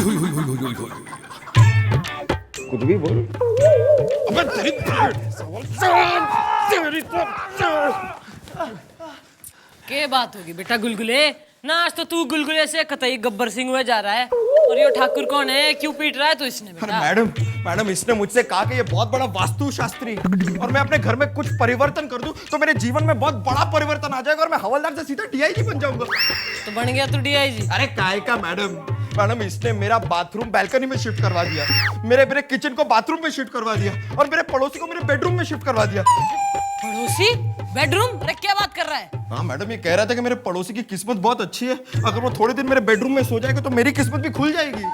कुछ भी बोल। अबे तेरी क्या बात होगी बेटा गुलगुले? ना आज तो तू गुलगुले से कतई गब्बर सिंह हुए जा रहा है। और ये ठाकुर कौन है? क्यों पीट रहा है तू इसने बेटा? मैडम इसने मुझसे कहा कि ये बहुत बड़ा वास्तु शास्त्री है और मैं अपने घर में कुछ परिवर्तन कर दूं तो मेरे जीवन में बहुत बड़ा परिवर्तन आ जाएगा और मैं हवलदार से सीधा डीआईजी बन जाऊंगा। तो बन गया तू डीआईजी? अरे काय का मैडम इसने मेरा बाथरूम बैल्कनी में शिफ्ट करवा दिया, मेरे किचन को बाथरूम में शिफ्ट करवा दिया और मेरे पड़ोसी को मेरे बेडरूम में शिफ्ट करवा दिया। पड़ोसी? बेडरूम? अरे क्या बात कर रहा है? हाँ मैडम, ये कह रहा था कि मेरे पड़ोसी की किस्मत बहुत अच्छी है, अगर वो थोड़े दिन मेरे बेडरूम में सो जाएगा तो मेरी किस्मत भी खुल जाएगी।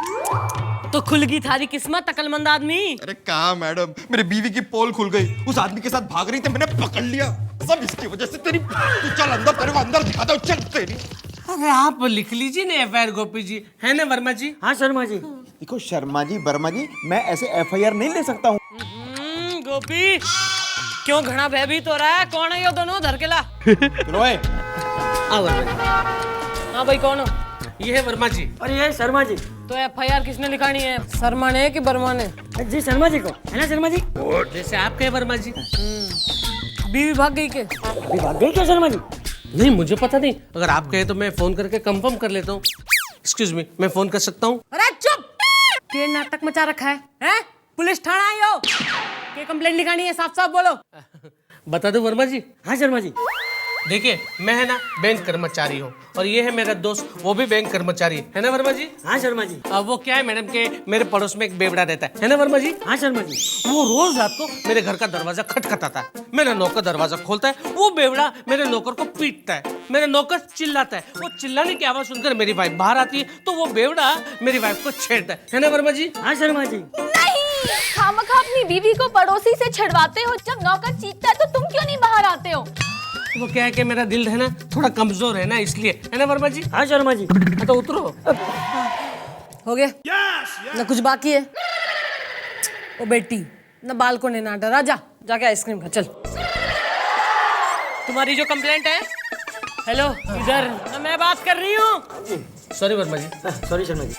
तो खुल गई थारी किस्मत अकलमंद आदमी। अरे कहा मैडम, मेरी बीवी की पोल खुल गई, उस आदमी के साथ भाग रही थी, मैंने पकड़ लिया, सब इसकी वजह से। तेरी तू चल अंदर, तेरे को अंदर दिखाता हूं, चल तेरी। अरे आप लिख लीजिए ना एफआईआर गोपी जी, है ना वर्मा जी? हाँ शर्मा जी। देखो शर्मा जी, वर्मा जी, मैं ऐसे एफआईआर नहीं ले सकता हूँ। गोपी क्यों घना भयभीत हो रहा है? कौन है ये दोनों? धर के ला। हाँ वर्मा जी। हाँ भाई कौन हो? ये है वर्मा जी। और ये शर्मा जी। तो एफआईआर किसने लिखानी है? शर्मा ने कि बर्मा ने? जी शर्मा जी को, है ना शर्मा जी? जैसे आप कहे वर्मा जी। बीवी भाग गई के? अभी भाग गई क्या शर्मा जी? नहीं मुझे पता नहीं, अगर आप कहे तो मैं फोन करके कंफर्म कर लेता हूँ। एक्सक्यूज मी, मैं फोन कर सकता हूँ? अरे चुप! क्या नाटक मचा रखा है? हैं? पुलिस थाना आई हो? क्या कंप्लेंट लिखानी है? साफ साफ बोलो। बता दो वर्मा जी। हाँ शर्मा जी। देखिए मैं है ना बैंक कर्मचारी हूँ और ये है मेरा दोस्त, वो भी बैंक कर्मचारी है ना वर्मा जी? हाँ शर्मा जी। अब वो क्या है मैडम के मेरे पड़ोस में एक बेवड़ा रहता है ना वर्मा जी? हाँ शर्मा जी। वो रोज रात को मेरे घर का दरवाजा खटखटाता है, मेरा नौकर दरवाजा खोलता है, वो बेवड़ा मेरे नौकर को पीटता है, मेरा नौकर चिल्लाता है, वो चिल्लाने की आवाज सुनकर मेरी वाइफ बाहर आती है तो वो बेवड़ा मेरी वाइफ को छेड़ता है ना वर्मा जी? हाँ शर्मा जी। नहीं, खामखा अपनी बीवी को पड़ोसी से छड़वाते हो, जब नौकर चीखता है तो तुम क्यों नहीं बाहर आते हो? वो क्या है कि मेरा दिल है ना थोड़ा कमजोर है ना, इसलिए, है ना वर्मा जी? हाँ शर्मा जी। तो उतरो। हो गया? ना कुछ बाकी है? ओ बेटी, ना बालकों ने ना डरा, जा जाके आइसक्रीम खा चल। तुम्हारी जो कंप्लेंट है, हेलो इधर ना, मैं बात कर रही हूँ। सॉरी वर्मा जी। सॉरी शर्मा जी।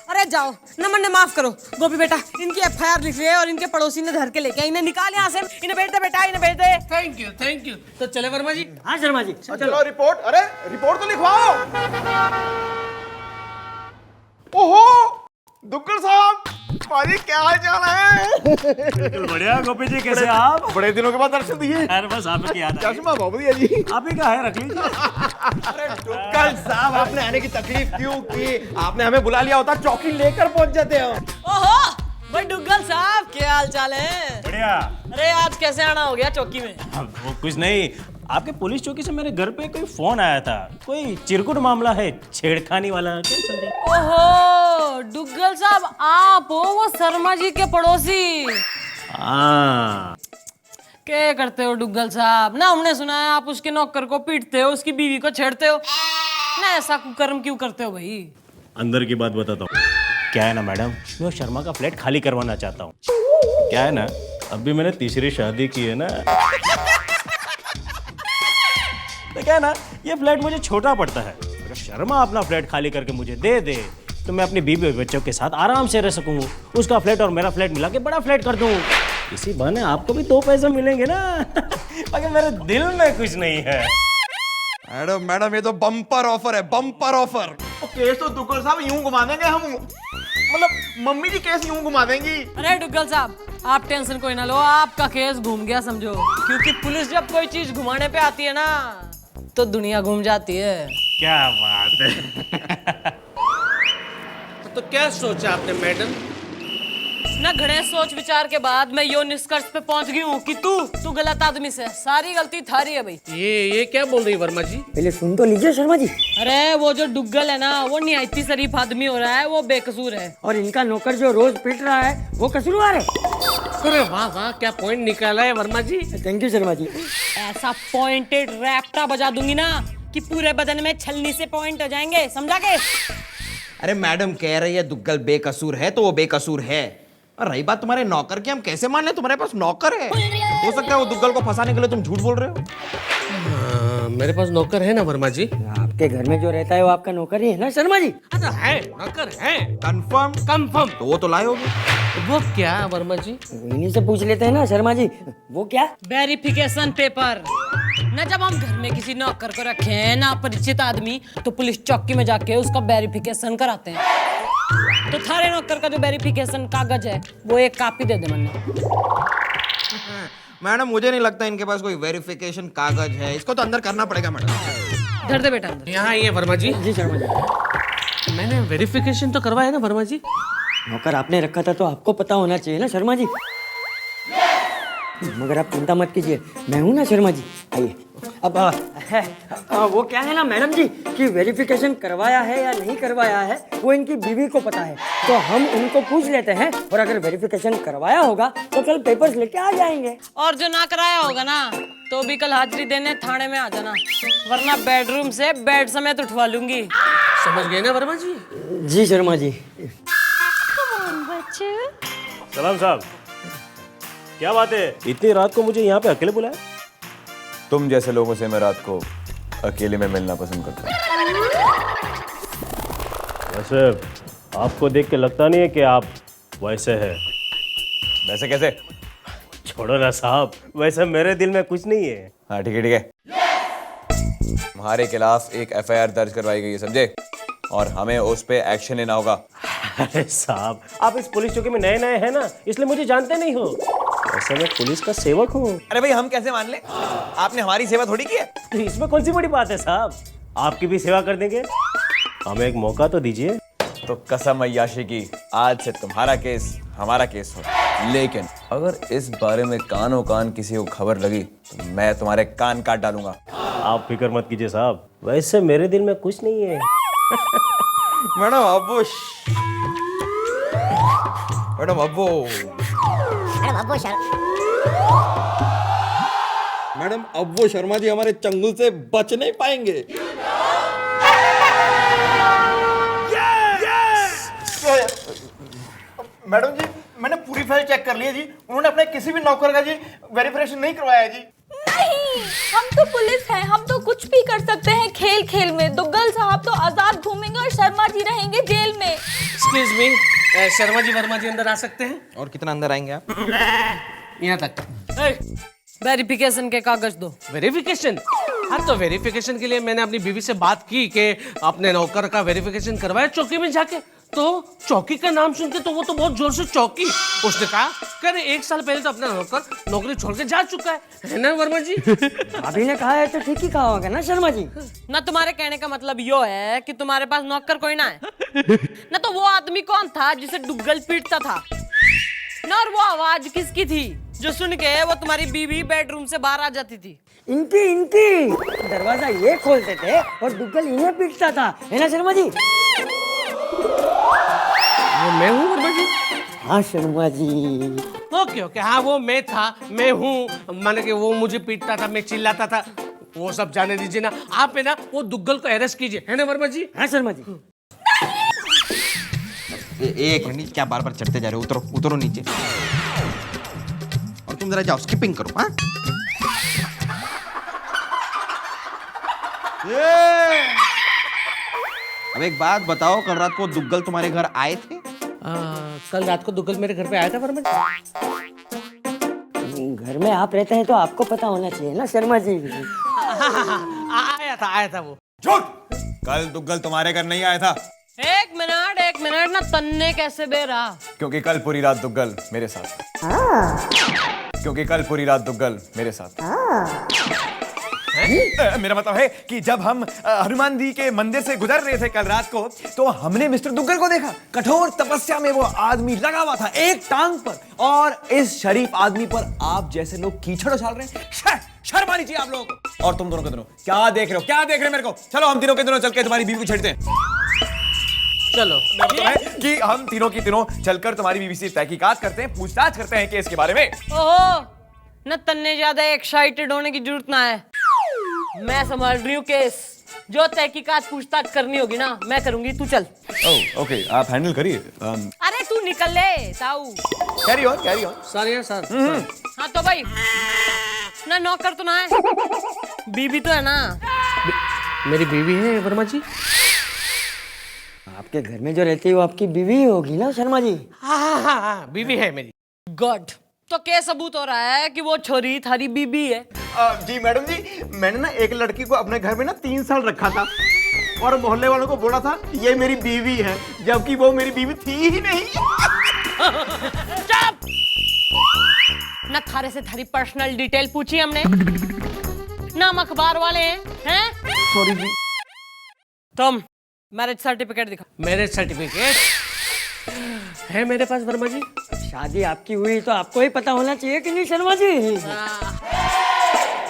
अरे जाओ, नमन ने माफ करो। गोपी बेटा, इनकी एफआईआर लिख लिया और इनके पड़ोसी ने धर के लेके इन्हें निकाल यहाँ से। इन्हें भेज दे बेटा, इन्हें भेज दे। Thank you. तो चले वर्मा जी? हाँ शर्मा जी। चलो रिपोर्ट, अरे रिपोर्ट तो लिखवाओ। ओहो दुग्गल साहब, पाजी क्या हाल चाल है? बढ़िया गोपी जी, कैसे आप? बड़े दिनों के बाद दर्शन दिए। अरे बस आपकी याद आई। चश्मा बहुत बढ़िया जी। आप ही का है, रख लीजिए। अरे दुग्गल साहब, आपने आने की तकलीफ क्यों की? आपने हमें बुला लिया होता, चौकी लेकर पहुंच जाते हो। ओहो भाई डुग्गल साहब, क्या हाल चाल है? बढ़िया। अरे आज कैसे आना हो गया चौकी में? वो कुछ नहीं, आपके पुलिस चौकी से मेरे घर पे कोई फोन आया था, कोई चिरकुट मामला है, छेड़खानी वाला। ओहो डुग्गल साहब, आप हो वो शर्मा जी के पड़ोसी? हाँ। क्या करते हो डुग्गल साहब? ना हमने सुना है आप उसके नौकर को पीटते हो, उसकी बीवी को छेड़ते हो ना, ऐसा कुकर्म क्यों करते हो भाई? अंदर की बात बताता हूँ। क्या है ना मैडम, मैं शर्मा का फ्लैट खाली करवाना चाहता हूँ। क्या है ना, अभी मैंने तीसरी शादी की है ना, तो क्या है ना, ये फ्लैट मुझे छोटा पड़ता है। अगर शर्मा अपना फ्लैट खाली करके मुझे दे दे तो मैं अपनी बीवी और बच्चों के साथ आराम से रह सकूंगा। उसका फ्लैट और मेरा फ्लैट मिला के बड़ा फ्लैट कर दूँ। इसी बहाने आपको भी 2 पैसे मिलेंगे ना। मगर मेरे दिल में कुछ नहीं है। मैडम ये तो बम्पर ऑफर है, बम्पर ऑफर। केस तो दुग्गल साहब यूं घुमा देंगे हम, मतलब मम्मी जी केस यूं घुमा देंगी। अरे डुग्गल साहब, आप टेंशन कोई ना लो, आपका केस घूम गया समझो। क्योंकि पुलिस जब कोई चीज घुमाने पे आती है ना, तो दुनिया घूम जाती है। क्या बात है। तो क्या सोचा आपने मैडम? ना घड़े सोच विचार के बाद मैं यो निष्कर्ष पे पहुंच गई हूँ कि तू गलत आदमी से, सारी गलती थारी है भाई। ये क्या बोल रही है वर्मा जी? पहले सुन तो लीजिए शर्मा जी। अरे वो जो डुग्गल है ना, वो निहायती शरीफ आदमी हो रहा है, वो बेकसूर है। और इनका नौकर जो रोज पीट रहा है वो कसूरवार है। अरे वाह वाह, क्या पॉइंट निकाला है वर्मा जी। Thank you Sharma ji. ऐसा पॉइंटेड रैप्टा बजा दूंगी ना कि पूरे बदन में छलनी से पॉइंट हो जाएंगे, समझा के? अरे मैडम कह रही है दुग्गल बेकसूर है तो वो बेकसूर है। और रही बात तुम्हारे नौकर की, हम कैसे मान ले तुम्हारे पास नौकर है? हो सकता है वो दुग्गल को फंसाने के लिए तुम झूठ बोल रहे हो। मेरे पास नौकर है ना वर्मा जी। आपके आपके घर में जो रहता है वो आपका नौकर ही है ना शर्मा जी? अच्छा है, नौकर है, कंफर्म? कंफर्म। तो वो तो लाए होगे। वो क्या वर्मा जी? इन्हीं से पूछ लेते हैं ना शर्मा जी, वो क्या? Verification paper. न जब हम घर में किसी नौकर को रखे हैं ना परिचित आदमी, तो पुलिस चौकी में जाके उसका वेरिफिकेशन कराते हैं। तो थारे नौकर का जो वेरिफिकेशन कागज है वो एक कॉपी दे दे मन्ने। मैडम मुझे नहीं लगता इनके पास कोई वेरिफिकेशन कागज है, इसको तो अंदर करना पड़ेगा मैडम। धर दे बेटा अंदर। यहाँ ये वर्मा जी, जी शर्मा जी। मैंने वेरिफिकेशन तो करवाया ना वर्मा जी? नौकर आपने रखा था तो आपको पता होना चाहिए ना शर्मा जी। मगर आप चिंता मत कीजिए, मैं हूं ना शर्मा जी। आइए। अब वो क्या है ना मैडम जी कि वेरिफिकेशन करवाया है या नहीं करवाया है वो इनकी बीवी को पता है, तो हम उनको पूछ लेते हैं, और अगर वेरिफिकेशन करवाया होगा तो कल पेपर्स लेके आ जाएंगे। और जो ना कराया होगा ना तो भी कल हाजिरी देने थाने में आ जाना, वरना बेडरूम से बेड समेत उठवा लूंगी। समझ गए ना वर्मा जी? जी शर्मा जी। सलाम साहब, क्या बात है, इतनी रात को मुझे यहाँ पे अकेले बुलाया? तुम जैसे लोगों से मैं रात को अकेले में मिलना पसंद करता हूँ। वैसे आपको देख के लगता नहीं है कि आप वैसे हैं। वैसे कैसे? छोड़ो ना साहब, वैसे मेरे दिल में कुछ नहीं है। हाँ ठीक है ठीक है। तुम्हारे खिलाफ एक एफआईआर दर्ज करवाई गई है, समझे? और हमें उस पे एक्शन लेना होगा। अरे साहब, आप इस पुलिस चौकी में नए नए हैं ना, इसलिए मुझे जानते नहीं हो। वैसे मैं पुलिस का सेवक हूँ। अरे भाई हम कैसे मान ले? आपने हमारी सेवा थोड़ी की है। तो इसमें कौन सी बड़ी बात है साहब, आपकी भी सेवा कर देंगे। हमें एक मौका तो दीजिए। तो कसम अय्याशी की, आज से तुम्हारा केस हमारा केस हो, लेकिन अगर इस बारे में कानों कान किसी को खबर लगी तो मैं तुम्हारे कान काट डालूंगा। आप फिक्र मत कीजिए साहब, वैसे मेरे दिल में कुछ नहीं है। मैडम अब वो शर्मा जी हमारे चंगुल से बच नहीं पाएंगे। मैडम जी मैंने पूरी फाइल चेक कर ली है जी, उन्होंने अपने किसी भी नौकर का जी वेरिफिकेशन नहीं करवाया है जी। नहीं, हम तो पुलिस हैं, हम तो कुछ भी कर सकते हैं खेल खेल में। दुग्गल साहब तो आजाद घूमेंगे और शर्मा जी रहेंगे जेल में। एक्सक्यूज मी, शर्मा जी वर्मा जी अंदर आ सकते हैं? और कितना अंदर आएंगे आप? यहाँ तक। वेरिफिकेशन के कागज दो। वेरिफिकेशन? हाँ, तो वेरिफिकेशन के लिए मैंने अपनी बीवी से बात की कि अपने नौकर का वेरिफिकेशन करवाया चौकी में जाके। तो चौकी का नाम सुन के तो वो तो बहुत जोर से चौकी। उसने कहा कि 1 साल पहले तो अपना नौकर नौकरी छोड़ के जा चुका है ना वर्मा जी? अभी ने कहा है तो ठीक ही कहा होगा ना शर्मा जी। ना तुम्हारे कहने का मतलब यो है कि तुम्हारे पास नौकर कोई ना है ना? तो वो आदमी कौन था जिसे डुग्गल पीटता था ना? और वो आवाज किसकी थी जो सुन के वो तुम्हारी बीवी बेडरूम से बाहर आ जाती थी? इनकी दरवाजा ये खोलते थे और डुग्गल इन्हें पीटता था, है ना शर्मा जी? वो मैं हूँ वर्मा जी? हाँ शर्मा जी। ओके ओके, हाँ वो मैं था, मैं हूँ। माने कि वो मुझे पीटता था, मैं चिल्लाता था, वो सब जाने दीजिए ना। आप है ना वो दुग्गल को अरेस्ट कीजिए, है ना वर्मा जी? हाँ शर्मा जी। एक मिनट, क्या बार बार चढ़ते जा रहे हो? उतरो उतरो नीचे। और तुम जरा जाओ, स्किपिंग करो। हाँ अब एक बात बताओ, कल रात को दुग्गल तुम्हारे घर आए थे? कल रात को दुग्गल मेरे घर पे आया था वर्मा जी। घर में आप रहते हैं तो आपको पता होना चाहिए ना शर्मा जी। आया था वो। झूठ! कल दुग्गल तुम्हारे घर नहीं आया था। एक मिनट ना, तन्ने कैसे बे रहा? क्योंकि कल पूरी रात दुग्गल मेरे साथ मेरा मतलब है कि जब हम हनुमान जी के मंदिर से गुजर रहे थे कल रात को, तो हमने मिस्टर दुग्गल को देखा। कठोर तपस्या में वो आदमी लगा हुआ था एक टांग पर, और इस शरीफ आदमी पर आप जैसे लोग कीचड़ उछाल रहे हैं। शर्म आनी चाहिए आप लोगों को। और तुम दोनों के दोनों क्या देख रहे हो मेरे को? चलो हम तीनों के दोनों चल के तुम्हारी बीवी को छेड़ते हैं। चलो। मतलब है कि हम तीनों की तीनों चलकर तुम्हारी बीवी से तहकीकात करते हैं, पूछताछ करते हैं केस के बारे में। ओहो, न तन्ने ज्यादा एक्साइटेड होने की जरूरत ना है। मैं संभाल रही हूँ केस। जो तहकीकात पूछताछ करनी होगी ना मैं करूंगी, तू चल। ओके, आप हैंडल करिए। अरे तू निकल ले ताऊ। Carry on. Sir sir. हाँ तो भाई ना नौकर तो ना है, बीबी तो है ना? मेरी बीवी है वर्मा जी। आपके घर में जो रहती है वो आपकी बीवी ही होगी ना शर्मा जी? हाँ, बीवी है मेरी। गुड। तो क्या सबूत हो रहा है कि वो छोरी थारी बीबी है? जी मैडम जी, मैंने ना एक लड़की को अपने घर में ना 3 साल रखा था और मोहल्ले वालों को बोला था ये मेरी बीवी है, जबकि वो मेरी बीवी थी ही नहीं। चुप! ना थारे से थारी पर्सनल डिटेल पूछी हमने, ना हम अखबार वाले हैं? सॉरी जी। तुम मैरिज सर्टिफिकेट दिखा। मैरिज सर्टिफिकेट है मेरे पास वर्मा जी। शादी आपकी हुई तो आपको ही पता होना चाहिए कि नहीं शर्मा जी?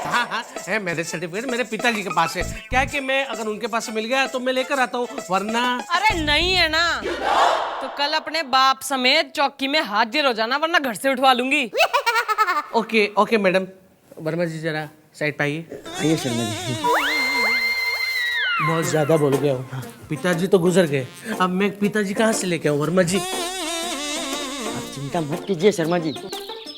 हाँ, है मैरिज सर्टिफिकेट मेरे पिताजी के पास है। क्या है कि मैं अगर उनके पास से मिल गया तो मैं लेकर आता हूँ, वरना। अरे नहीं है ना तो कल अपने बाप समेत चौकी में हाजिर हो जाना, वरना घर से उठवा लूंगी। Okay okay madam. Verma ji जरा साइड पे आइए। आइए शर्मा जी। बहुत ज्यादा बोल गया हूँ। पिताजी तो गुजर गए, अब मैं पिताजी कहाँ से लेके आऊँ वर्मा जी? आप चिंता मत कीजिए शर्मा जी,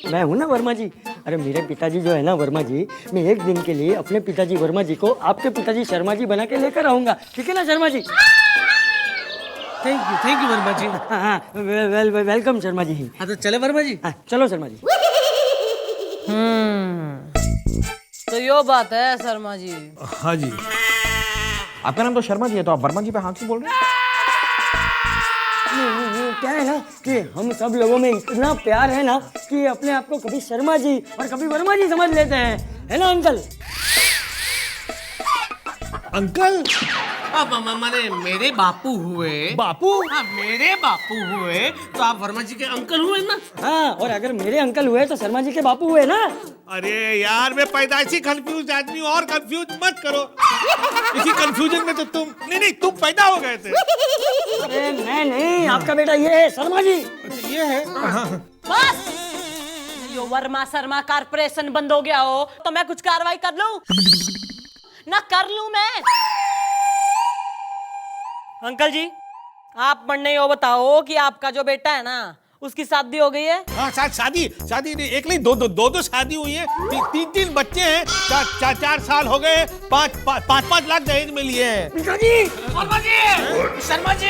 मैं हूं ना वर्मा जी। अरे मेरे पिताजी जो है ना वर्मा जी, मैं एक दिन के लिए अपने पिताजी वर्मा जी को आपके पिताजी शर्मा जी बना के लेकर आऊंगा, ठीक है ना शर्मा जी? थैंक यू वर्मा जी। हाँ, वेलकम शर्मा जी। हाँ तो चले वर्मा जी। हाँ, चलो शर्मा जी। तो यो बात है शर्मा जी। हाँ जी। आपका नाम तो शर्मा जी है, तो आप वर्मा जी पे हाँ क्यों बोल रहे हैं? वो क्या है ना कि हम सब लोगों में इतना प्यार है ना कि अपने आप को कभी शर्मा जी और कभी वर्मा जी समझ लेते हैं, है ना अंकल? अंकल? अब माने मेरे बापू हुए। बापू? हाँ, मेरे बापू हुए तो आप वर्मा जी के अंकल हुए ना। हाँ, और अगर मेरे अंकल हुए तो शर्मा जी के बापू हुए ना। अरे यार, मैं पैदाइशी कंफ्यूज आदमी हूँ, और कंफ्यूज मत करो। इसी कंफ्यूजन में तो तुम पैदा हो गए थे। अरे मैं नहीं, आपका बेटा ये है शर्मा जी। ये है। बस यो वर्मा शर्मा कारपोरेशन बंद हो गया हो तो मैं कुछ कार्रवाई कर लूं ना कर लूं मैं? अंकल जी, आप पढ़ने यो बताओ कि आपका जो बेटा है ना उसकी शादी हो गई है? हाँ, शादी नहीं, एक नहीं दो शादी हुई है। 3 बच्चे हैं। 4 साल हो गए। 5 लाख दहेज में लिए हैं। पिताजी, वर्मा जी, शर्मा जी।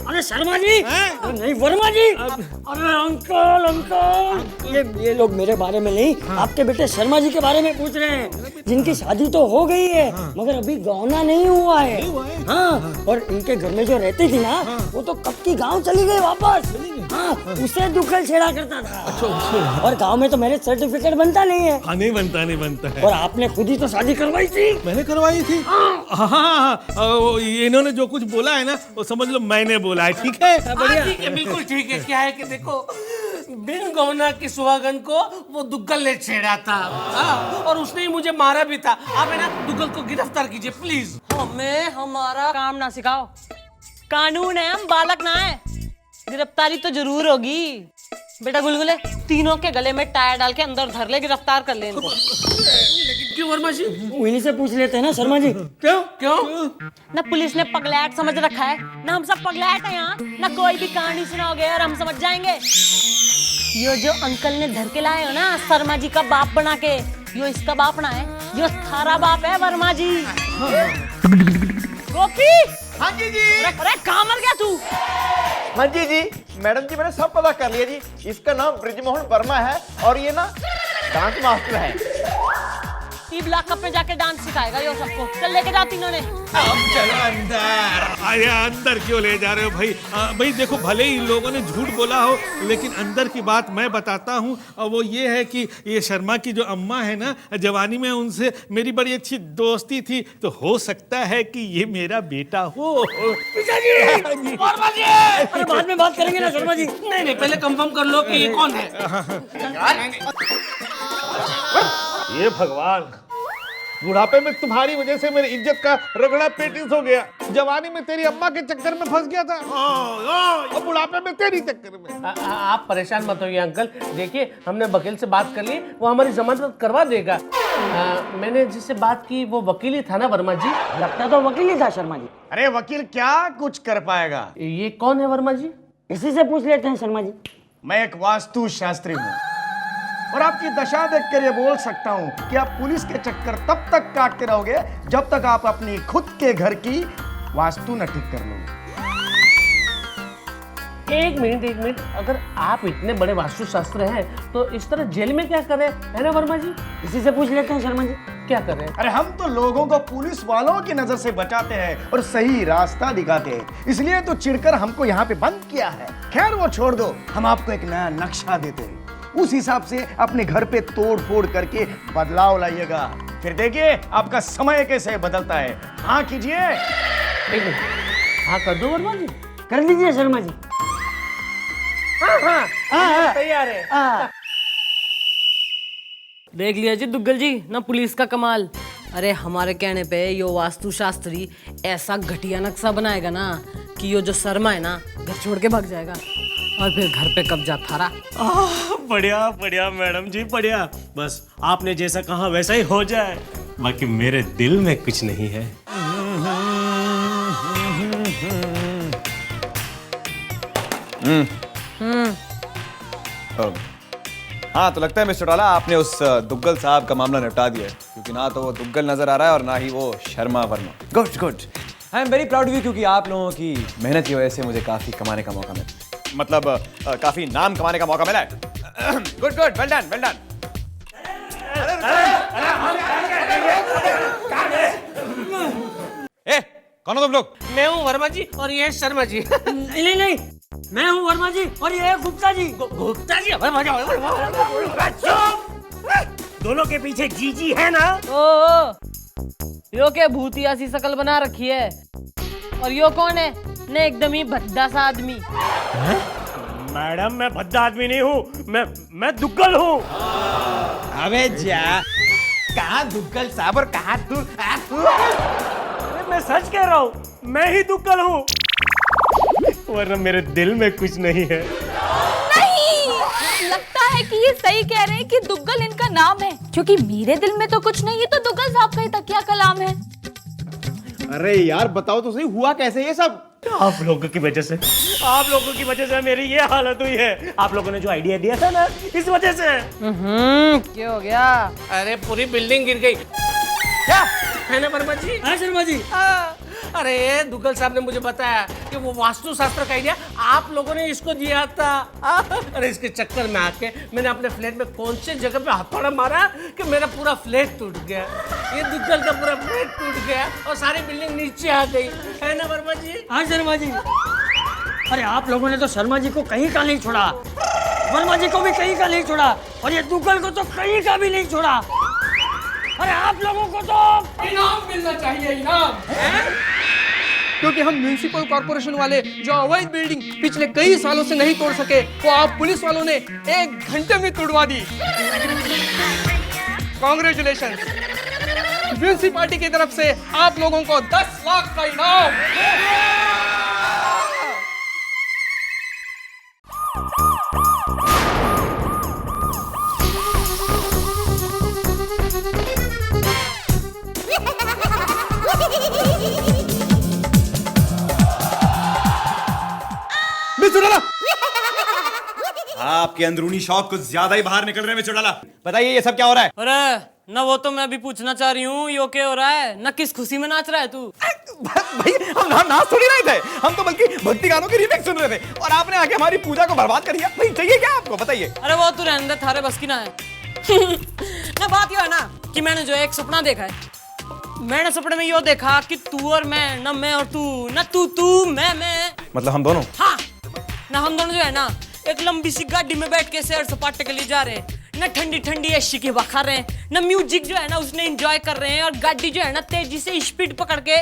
अरे शर्मा जी, अरे नहीं वर्मा जी। अरे अंकल, ये लोग मेरे बारे में नहीं, आपके बेटे शर्मा जी के बारे में पूछ रहे हैं, जिनकी शादी तो हो गई है मगर अभी गौना नहीं हुआ है। हाँ, और इनके घर में जो रहती थी ना वो तो कब की गाँव चली गई वापस। हाँ, उसे दुक्कल छेड़ा करता था। और गांव में तो मैरिज सर्टिफिकेट बनता नहीं है। हाँ, नहीं बनता है। और आपने खुद ही तो शादी करवाई थी। मैंने करवाई थी। हाँ, इन्होंने जो कुछ बोला है ना वो समझ लो मैंने बोला है, ठीक है? बढ़िया, ठीक है, बिल्कुल ठीक है। क्या है कि देखो, बिन गौना की सुहागन को वो दुग्गल ने छेड़ा था। और उसने ही मुझे मारा भी था। आप है ना दुग्गल को गिरफ्तार कीजिए प्लीज। हमें हमारा काम ना सिखाओ, कानून है, हम बालक ना है। गिरफ्तारी तो जरूर होगी। बेटा गुलगुले, तीनों के गले में टायर डाल के अंदर धर ले, गिरफ्तार कर ले इनको। लेकिन क्यों वर्मा जी? उन्हीं से पूछ लेते हैं ना शर्मा जी। क्यों? ना पुलिस ने पगलैट समझ रखा है, ना हम सब पगलैट हैं यहाँ। ना कोई भी कहानी सुनाओगे और हम समझ जाएंगे। यो जो अंकल ने धर के लाए हो ना शर्मा जी का बाप बना के, यो इसका बाप ना है, यो थारा बाप है वर्मा जी। गोपी। हाँ जी। अरे कहाँ मर गया तू? हाँ जी, मैडम जी, मैंने सब पता कर लिया जी। इसका नाम ब्रिजमोहन वर्मा है और ये ना डांस मास्टर है। लॉकअप में जाके डांस सिखाएगा यो सबको। चल लेके जाओ तीनों ने। अब चलो अंदर। अरे अंदर क्यों ले जा रहे हो भाई? भाई देखो, भले ही इन लोगों ने झूठ बोला हो लेकिन अंदर की बात मैं बताता हूँ। और वो ये है कि ये शर्मा की जो अम्मा है ना, जवानी में उनसे मेरी बड़ी अच्छी दोस्ती थी, तो हो सकता है कि ये मेरा बेटा हो। अरे बाद में बात करेंगे ना शर्मा जी। नहीं, पहले कंफर्म कर लो कि ये कौन है। ये भगवान, बुढ़ापे में तुम्हारी वजह से मेरी इज्जत का रगड़ा पेटिस हो गया। जवानी में तेरी अम्मा के चक्कर में फंस गया था, और बुढ़ापे में तेरी चक्कर में। आप परेशान मत होइए अंकल। देखिए, हमने वकील से बात कर ली, वो हमारी जमानत करवा देगा। मैंने जिससे बात की वो वकील ही था ना वर्मा जी? लगता तो वकील ही था शर्मा जी। अरे वकील क्या कुछ कर पाएगा? ये कौन है वर्मा जी? इसी से पूछ लेते हैं शर्मा जी। मैं एक वास्तु शास्त्री हूँ। और आपकी दशा देखकर ये बोल सकता हूं कि आप पुलिस के चक्कर तब तक काटते रहोगे जब तक आप अपनी खुद के घर की वास्तु न ठीक कर लोगे। एक मिनट, अगर आप इतने बड़े वास्तुशास्त्र हैं तो इस तरह जेल में क्या कर रहे हैं, है ना वर्मा जी? इसी से पूछ लेते हैं शर्मा जी। क्या कर रहे हैं? अरे हम तो लोगों को पुलिस वालों की नजर से बचाते हैं और सही रास्ता दिखाते हैं, इसलिए तो चिढ़कर हमको यहाँ पे बंद किया है। खैर वो छोड़ दो, हम आपको एक नया नक्शा देते हैं, उस हिसाब से अपने घर पे तोड़ फोड़ करके बदलाव लाइएगा, फिर देखिए आपका समय कैसे बदलता है। हाँ कीजिए। एक मिनट, हाँ कर दो वर्मा जी। कर दीजिए शर्मा जी। हाँ, तैयार है। देख लिया जी दुग्गल जी ना पुलिस का कमाल। अरे हमारे कहने पे यो वास्तु शास्त्री ऐसा घटिया नक्शा बनाएगा ना कि यो जो शर्मा है ना घर छोड़ के भाग जाएगा और फिर घर पे कब्जा थारा। बढ़िया बढ़िया मैडम जी, बढ़िया। बस आपने जैसा कहा वैसा ही हो जाए, बाकी मेरे दिल में कुछ नहीं है। हाँ, तो लगता है मिस्टर चौटाला आपने उस दुग्गल साहब का मामला निपटा दिया है, क्योंकि ना तो वो दुग्गल नजर आ रहा है और ना ही वो Sharma Verma. Good good, I am very proud of you, क्योंकि आप लोगों की मेहनत की वजह से मुझे काफी कमाने का मौका मिला, मतलब काफी नाम कमाने का मौका मिला है। Good good, well done well done. ए, कौन हो तुम लोग? मैं हूँ वर्मा जी और ये है शर्मा जी। नहीं नहीं, मैं हूँ वर्मा जी और ये है गुप्ता जी। गुप्ता जी, वर्मा जी। दोनों के पीछे जीजी है ना? ओ यो के भूतिया सी शकल बना रखी है, और यो कौन है? ने एकदम ही भद्दा सा आदमी। मैडम मैं भद्दा आदमी नहीं हूँ, मैं दुग्गल हूँ। अबे जा, कहाँ दुग्गल साहब और कहाँ तू? अरे मैं सच कह रहा हूँ, मैं ही दुग्गल हूँ, वरना मेरे दिल में कुछ नहीं है। नहीं, लगता है कि ये सही कह रहे हैं कि दुग्गल इनका नाम है, क्योंकि मेरे दिल में तो कुछ नहीं है, तो दुग्गल साहब का ही तकिया कलाम है। अरे यार बताओ तो सही, हुआ कैसे ये सब? आप लोगों की वजह से, आप लोगों की वजह से मेरी ये हालत हुई है। आप लोगों ने जो आइडिया दिया था ना, इस वजह से। क्या हो गया? अरे पूरी बिल्डिंग गिर गई। क्या है ना वर्मा जी? हाँ शर्मा जी। अरे दुग्गल साहब ने मुझे बताया कि वो वास्तु शास्त्र का आइडिया आप लोगों ने इसको दिया था। अरे इसके चक्कर में आके मैंने अपने फ्लैट में कौन से जगह पे हथौड़ा मारा कि मेरा पूरा फ्लैट टूट गया। ये दुग्गल का पूरा फ्लैट टूट गया और सारी बिल्डिंग नीचे आ गई, है ना वर्मा जी? हाँ शर्मा जी। अरे आप लोगों ने तो शर्मा जी को कहीं का नहीं छोड़ा, वर्मा जी को भी कहीं का नहीं छोड़ा, और ये दुग्गल को तो कहीं का भी नहीं छोड़ा। अरे आप लोगों को तो इनाम मिलना चाहिए, इनाम। क्योंकि हम म्युनिसिपल कॉर्पोरेशन वाले जो अवैध बिल्डिंग पिछले कई सालों से नहीं तोड़ सके, वो आप पुलिस वालों ने 1 घंटे में तोड़वा दी। कांग्रेचुलेशन। म्युनिसिपालिटी की तरफ से आप लोगों को 10 लाख का इनाम। आपके अंदरूनी शौक कुछ ज्यादा ही बाहर निकल रहे हैं मिस्टर चौटाला। बताइए ये सब क्या हो रहा है? अरे ना वो तो मैं भी पूछना चाह रही हूँ, यो क्या हो रहा है? ना किस खुशी में नाच रहा है तू? भाई हम नाच थोड़ी रहे थे, हम तो बल्कि भक्ति गानों की रीमेक सुन रहे थे, और आपने आके हमारी पूजा को बर्बाद कर दिया। भाई चाहिए क्या आपको, बताइए। अरे वो तू रहने दे, थारे बस की ना है। ना बात ये है ना कि मैंने जो एक सपना देखा है, मैंने सपने में यो देखा कि तू और मैं, ना मैं और तू, ना तू मैं, मतलब हम दोनों? हाँ ना, हम दोनों जो है ना एक लंबी सी गाड़ी में बैठ के सैर सपाटे के लिए जा रहे हैं, ना ठंडी ठंडी एसी की हवा खा रहे हैं, ना म्यूजिक जो है ना उसने एंजॉय कर रहे हैं, और गाड़ी जो है ना तेजी से स्पीड पकड़ के।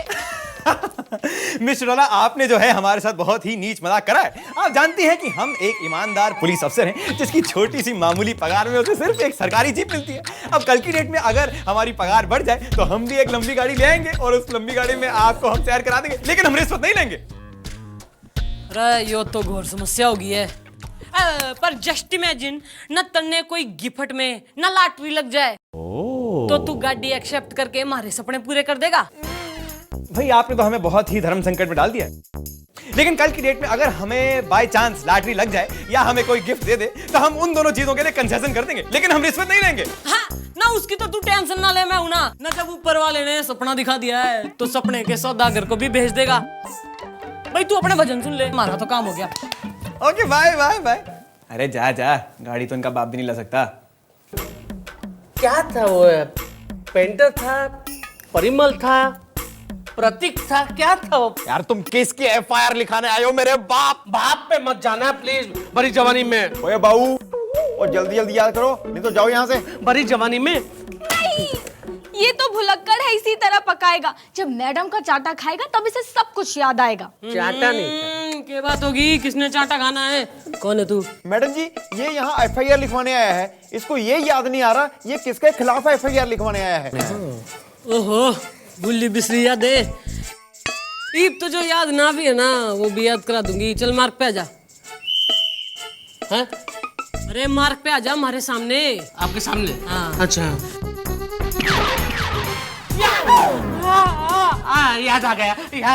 मिस्टर चौटाला, आपने जो है हमारे साथ बहुत ही नीच मजाक करा है। आप जानती हैं कि हम एक ईमानदार पुलिस अफसर हैं जिसकी छोटी सी मामूली पगार में उसे सिर्फ एक सरकारी जीप मिलती है। अब कल की डेट में अगर हमारी पगार बढ़ जाए तो हम भी एक लंबी गाड़ी ले आएंगे और उस लंबी गाड़ी में आपको हम सैर करा देंगे, लेकिन हम रिश्वत नहीं लेंगे। अरे यो तो घोर समस्या होगी है। पर जस्ट इमेजिन न तन्ने कोई गिफ्ट में न लॉटरी लग जाए, तो तू गाड़ी एक्सेप्ट करके हमारे सपने पूरे कर देगा? भाई आपने तो हमें बहुत ही धर्म संकट में डाल दिया है। लेकिन कल की डेट में अगर हमें बाय चांस लॉटरी लग जाए या हमें कोई गिफ्ट दे दे तो हम उन दोनों चीजों के लिए कंसेशन कर देंगे, लेकिन हम रिश्वत नहीं लेंगे। हाँ, ना उसकी तो तू टेंशन ना ले, मैं हूं ना जब ऊपर वाले ने सपना दिखा दिया है तो सपने के सौदागर को भी भेज देगा। भाई तू अपने भजन सुन ले, हमारा तो काम हो गया। Okay bye bye bye. अरे जा जा, गाड़ी तो इनका बाप भी नहीं ला सकता। क्या था वो? पेंटर था, परिमल था, प्रतीक था, क्या था वो? यार तुम किसकी FIR लिखाने आए हो मेरे बाप? बाप पे मत जाना प्लीज, बड़ी जवानी में। ओए बाबू, और जल्दी जल्दी याद करो, नहीं तो जाओ यहाँ से। बड़ी जवानी में नहीं, ये तो भुलक्कड़ है, इसी तरह पकाएगा। जब मैडम का चाटा खाएगा तब इसे सब कुछ याद आएगा। चाटा नहीं क्या बात होगी, किसने चाटा खाना है? कौन है तू? मैडम जी, ये यहाँ FIR लिखवाने आया है, इसको ये याद नहीं आ रहा ये किसके खिलाफ FIR लिखवाने आया है। ओहो, गुल्ली बिसरी याद है। ईब तो जो याद ना भी है ना वो भी याद करा दूंगी। चल मार्क पे आ जा। है? अरे मार्क पे आ जा हमारे सामने। आपके सामने? हाँ। अच्छा। याद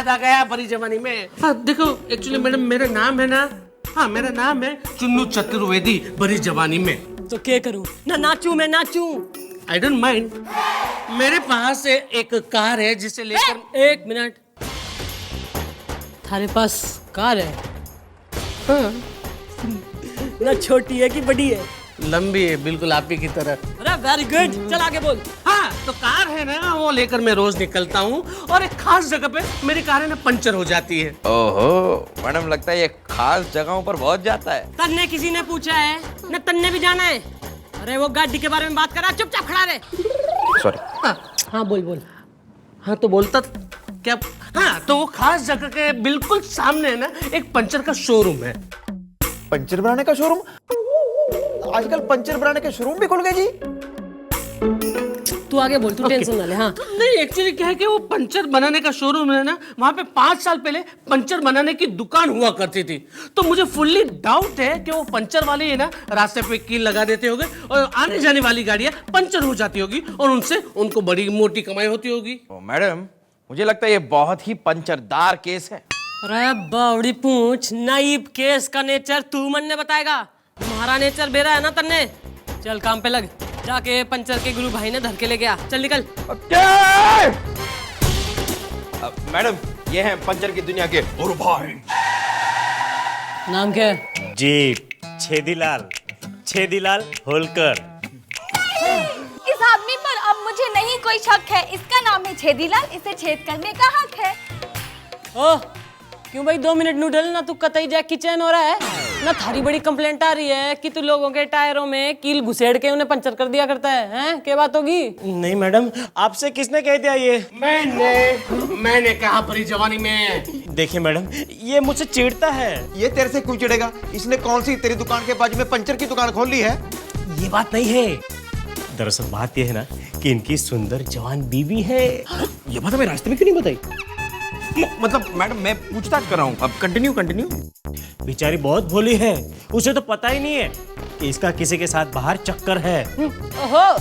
आ गया बड़ी जवानी में। हाँ, देखो एक्चुअली मैडम मेरा नाम है ना, हाँ मेरा नाम है चुन्नू चतुर्वेदी बड़ी जवानी में। तो क्या करूं? ना नाचूं, मैं नाचूं। I don't mind. मेरे पास एक कार है जिसे लेकर। एक मिनट, थारे पास कार है? हाँ। ना छोटी है कि बड़ी है? लंबी है, बिल्कुल आप ही की तरह। अरे वेरी गुड, चल आगे बोल। हाँ, तो कार है ना, वो लेकर मैं रोज निकलता हूँ और एक खास जगह पे मेरी कार है ना पंचर हो जाती है। ओहो, मैडम लगता है ये खास जगहों पर बहुत जाता है। तन्ने किसी ने पूछा है ना? तन्ने भी जाना है? अरे वो गाड़ी के बारे में बात करा, चुपचाप खड़ा रहे। सॉरी। हाँ बोल बोल। हाँ तो बोलता क्या? हाँ, तो वो खास जगह के बिल्कुल सामने है ना एक पंचर का शोरूम है। पंचर बनाने का शोरूम? आजकल पंचर बनाने के शोरूम भी खुल गए जी। तू आगे बोल, तू टेंशन ना ले। हाँ, तो नहीं, एक्चुअली क्या है कि वो पंचर बनाने का शोरूम है ना, वहाँ पे 5 साल पहले पंचर बनाने की दुकान हुआ करती थी। तो मुझे फुल्ली डाउट है कि वो पंचर वाले है ना रास्ते पे कील लगा देते होंगे और आने जाने वाली गाड़ियाँ पंचर हो जाती होगी और उनसे उनको बड़ी मोटी कमाई होती होगी। मैडम मुझे लगता है ये बहुत ही पंचरदार केस है। अरे बावड़ी पूछ, नाइब केस का नेचर तू मन ने बताएगा, तुम्हारा नेचर बेरा है ना तन्ने। चल काम पे लग, जाके पंचर के गुरु भाई ने धर के ले गया। चल निकल। मैडम ये हैं पंचर की दुनिया के गुरु भाई। नाम क्या है? जी, छेदीलाल होलकर। इस आदमी पर अब मुझे नहीं कोई शक है, इसका नाम है छेदीलाल, इसे छेद करने का हक है। ओह, क्यों भाई 2 मिनट नूडल ना? तू कतई जैक की चैन हो रहा है ना? थारी बड़ी कंप्लेंट आ रही है कि तू लोगों के टायरों में कील घुसेड़ के उन्हें पंचर कर दिया करता है। हैं, क्या बात होगी? नहीं मैडम, आपसे किसने कह दिया ये? मैंने कहा बड़ी जवानी में। देखिए मैडम, ये मुझसे चिढ़ता है। ये तेरे से क्यों चिढ़ेगा? इसने कौन सी तेरी दुकान के बाजू में पंचर की दुकान खोल ली है? ये बात नहीं है। दरअसल बात ये है ना कि इनकी सुंदर जवान बीवी है। ये बात हमें रास्ते में क्यों नहीं बताई? मतलब मैडम मैं पूछताछ कर रहा हूँ, अब कंटिन्यू। बेचारी बहुत भोली है, उसे तो पता ही नहीं है कि इसका किसी के साथ बाहर चक्कर है। ओहो,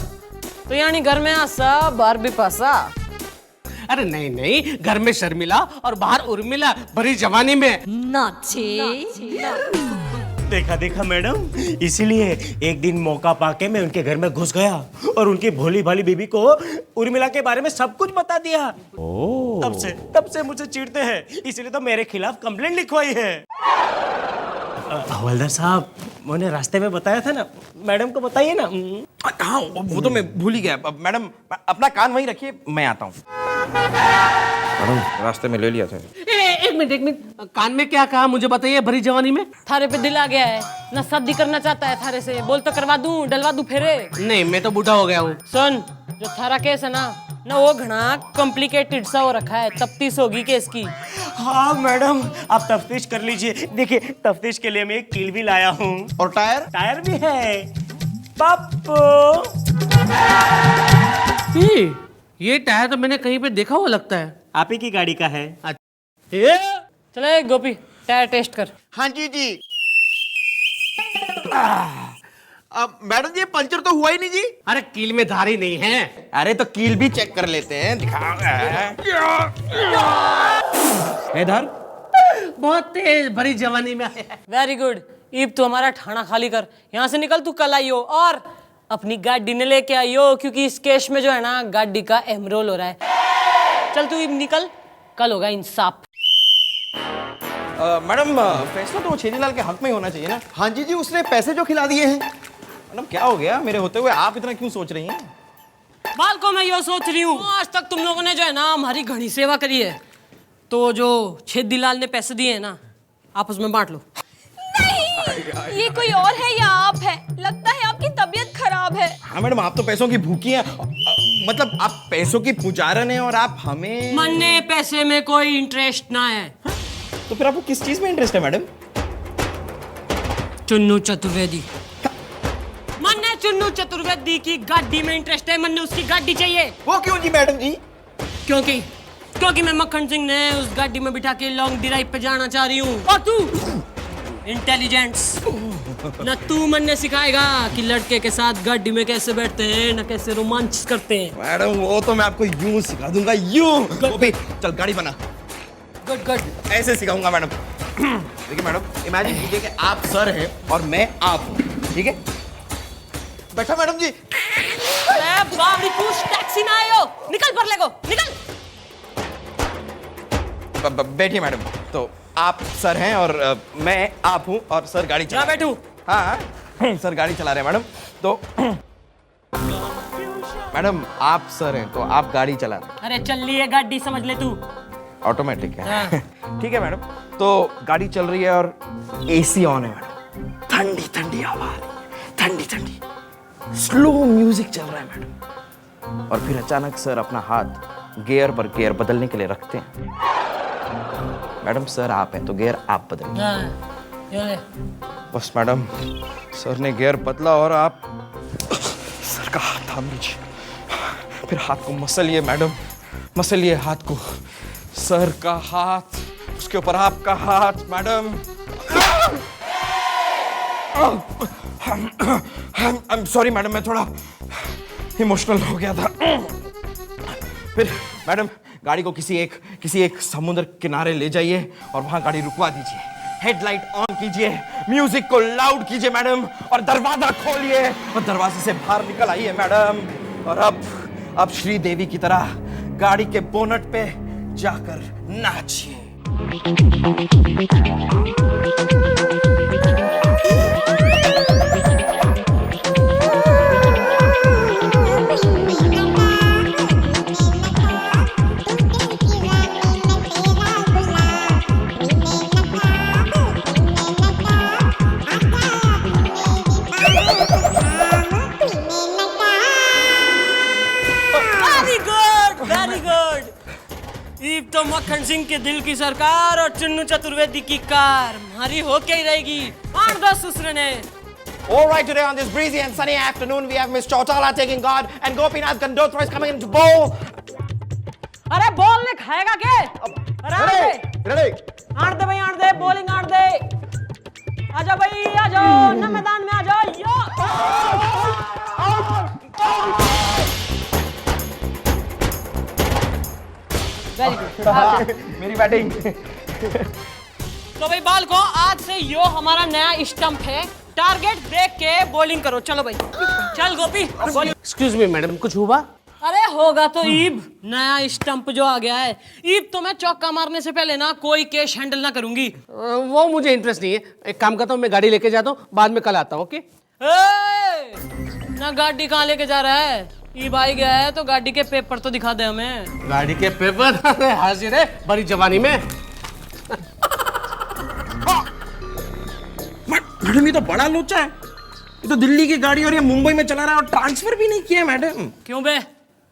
तो यानी घर में आसा बाहर भी पासा। अरे नहीं, घर में शर्मिला और बाहर उर्मिला बड़ी जवानी में। देखा मैडम, इसीलिए एक दिन मौका पाके मैं उनके घर में घुस गया और उनकी भोली भाली बीबी को उर्मिला के बारे में सब कुछ बता दिया। तब से मुझे चिढ़ते हैं, इसीलिए तो मेरे खिलाफ कंप्लेंट लिखवाई है। हवलदार साहब, मैंने रास्ते में बताया था ना, मैडम को बताइए ना। हाँ वो तो मैं भूल ही गया। अब मैडम अपना कान वहीं रखिए, मैं आता हूँ। मैडम रास्ते में ले लिया था। एक मिनट, कान में क्या कहा मुझे बताइए बड़ी जवानी में। थारे पे दिल आ गया है ना? शादी करना चाहता है थारे से? बोल तो करवा दूं, डलवा दूं फेरे? नहीं, मैं तो बूढ़ा हो गया हूँ। सुन, जो थारा केस है ना वो घना कॉम्प्लिकेटेड सा हो रखा है, तफ्तीश होगी केस की। हाँ मैडम, आप तफ्तीश कर लीजिए। देखिए, तफ्तीश के लिए मैं एक कील भी लाया हूँ और टायर भी है। पप्पू, ये टायर तो मैंने कहीं पे देखा हुआ लगता है। आप ही की गाड़ी का है। चले गोपी, टायर टेस्ट कर। हाँ जी। अब मैडम जी पंचर तो हुआ ही नहीं जी। अरे कील में धारी नहीं है। अरे तो कील भी चेक कर लेते हैं, दिखाओ। इधर बहुत तेज भरी जवानी में आया है। Very good. ईब तू हमारा ठाना खाली कर, यहाँ से निकल। तू कल आइयो और अपनी गाड़ी ने लेके आइयो, क्योंकि इस केस में जो है ना गाड़ी का अहम रोल हो रहा है। चल तू ईब निकल, कल होगा इंसाफ। मैडम फैसला तो छेदीलाल के हक में ही होना चाहिए ना। हाँ जी उसने पैसे जो खिला दिए हैं। मैडम क्या हो गया मेरे होते हुए आप इतना क्यों सोच रही हैं? बाल को मैं यो सोच रही हूँ, आज तक तुम लोगों ने जो है ना हमारी घनी सेवा करी है, तो जो छेदीलाल ने पैसे दिए हैं ना आपस में बांट लो। नहीं, ये कोई और है या आप है? लगता है आपकी तबीयत खराब है। हाँ मैडम, आप तो पैसों की भूखी हैं। मतलब आप पैसों की पुजारन हैं और आप हमें। मन्ने पैसे में कोई इंटरेस्ट ना है। तो फिर आपको किस चीज में इंटरेस्ट है मैडम? चुन्नू चतुर्वेदी। मन्ने चुन्नू चतुर्वेदी की गाड़ी में इंटरेस्ट है। मन्ने उसकी गाड़ी चाहिए। वो क्यों जी मैडम जी? क्योंकि मैं मक्खन सिंह ने उस गाड़ी में बिठा के लॉन्ग ड्राइव पे जाना चाह रही हूँ। और तू इंटेलिजेंस न तू मन्ने सिखाएगा कि लड़के के साथ गाड़ी में कैसे बैठते हैं, न कैसे रोमांच करते हैं। मैडम वो तो मैं आपको यूं सिखा दूंगा, यूं। गोपी चल गाड़ी बना। गुड। ऐसे सिखाऊंगा मैडम। देखिए मैडम, इमेजिन कीजिए कि आप सर हैं और मैं आप हूं, ठीक है? बैठा मैडम जी। अरे बाबरी पूछ टैक्सी ना आयो, निकल पर लेगो, निकल। बैठिए मैडम। तो आप सर हैं और मैं आप हूं और सर गाड़ी चला। बैठूं? हाँ सर गाड़ी चला रहे हैं मैडम। तो मैडम आप सर हैं तो आप गाड़ी चला रहे हैं। अरे चल रही है गाड़ी, समझ ले तू। ऑटोमेटिक है। ठीक है मैडम। तो गाड़ी चल रही है और एसी ऑन है मैडम। ठंडी ठंडी हवा आ रही है, ठंडी ठंडी। स्लो म्यूजिक चल रहा है मैडम। और फिर अचानक सर अपना हाथ गियर पर गियर बदलने के लिए रखते हैं। मैडम सर आप हैं तो गियर आप बदलिए। बस मैडम सर ने गियर बदला और आप सर का हाथ थाम लीजिए। फिर हाथ को मसलिए मैडम, मसलिए हाथ को। सर का हाथ, उसके ऊपर आपका हाथ madam. I am sorry madam, मैं थोड़ा इमोशनल हो गया था। फिर मैडम गाड़ी को किसी एक समुद्र किनारे ले जाइए और वहां गाड़ी रुकवा दीजिए। हेडलाइट ऑन कीजिए, म्यूजिक को लाउड कीजिए मैडम, और दरवाजा खोलिए और दरवाजे से बाहर निकल आइए मैडम। और अब श्रीदेवी की तरह गाड़ी के बोनट पे जाकर नाचिए। Very good. ईब तो मक्खन सिंह के दिल की सरकार और चुन्नू चतुर्वेदी की कार हमारी होके ही रहेगी। 8-10 दूसरे ने। All right, today on this breezy and sunny afternoon, we have Miss Chautala taking guard and Gopinath Gandotra is coming into bowl. अरे बॉल ने खाएगा क्या? अरे आड़ दे भाई, आड़ दे, बॉलिंग आड़ दे। आजा भाई, आजाओ ना मैदान में, आजाओ यो। Very good. मेरी बैटिंग। तो भाई बाल को आज से यो हमारा नया स्टंप है। टारगेट देख के बॉलिंग करो। चलो भाई, चल गोपी बॉलिंग। एक्सक्यूज मी मैडम, कुछ हुआ? अरे होगा तो ईब, नया स्टंप जो आ गया है। ईब तो मैं चौका मारने से पहले ना कोई कैश हैंडल ना करूंगी। वो मुझे इंटरेस्ट नहीं है। एक काम करता हूँ, मैं गाड़ी लेके जाता हूँ, बाद में कल आता हूँ। ओके? ना गाड़ी कहाँ लेके जा रहा है? ईब आई गया है तो गाड़ी के पेपर तो दिखा दे हमें। गाड़ी के पेपर? अरे हाजिर है बड़ी जवानी में। मैडम ये तो बड़ा लोचा है। ये तो दिल्ली की गाड़ी और ये मुंबई में चला रहा है और ट्रांसफर भी नहीं किया है मैडम। क्यों बे?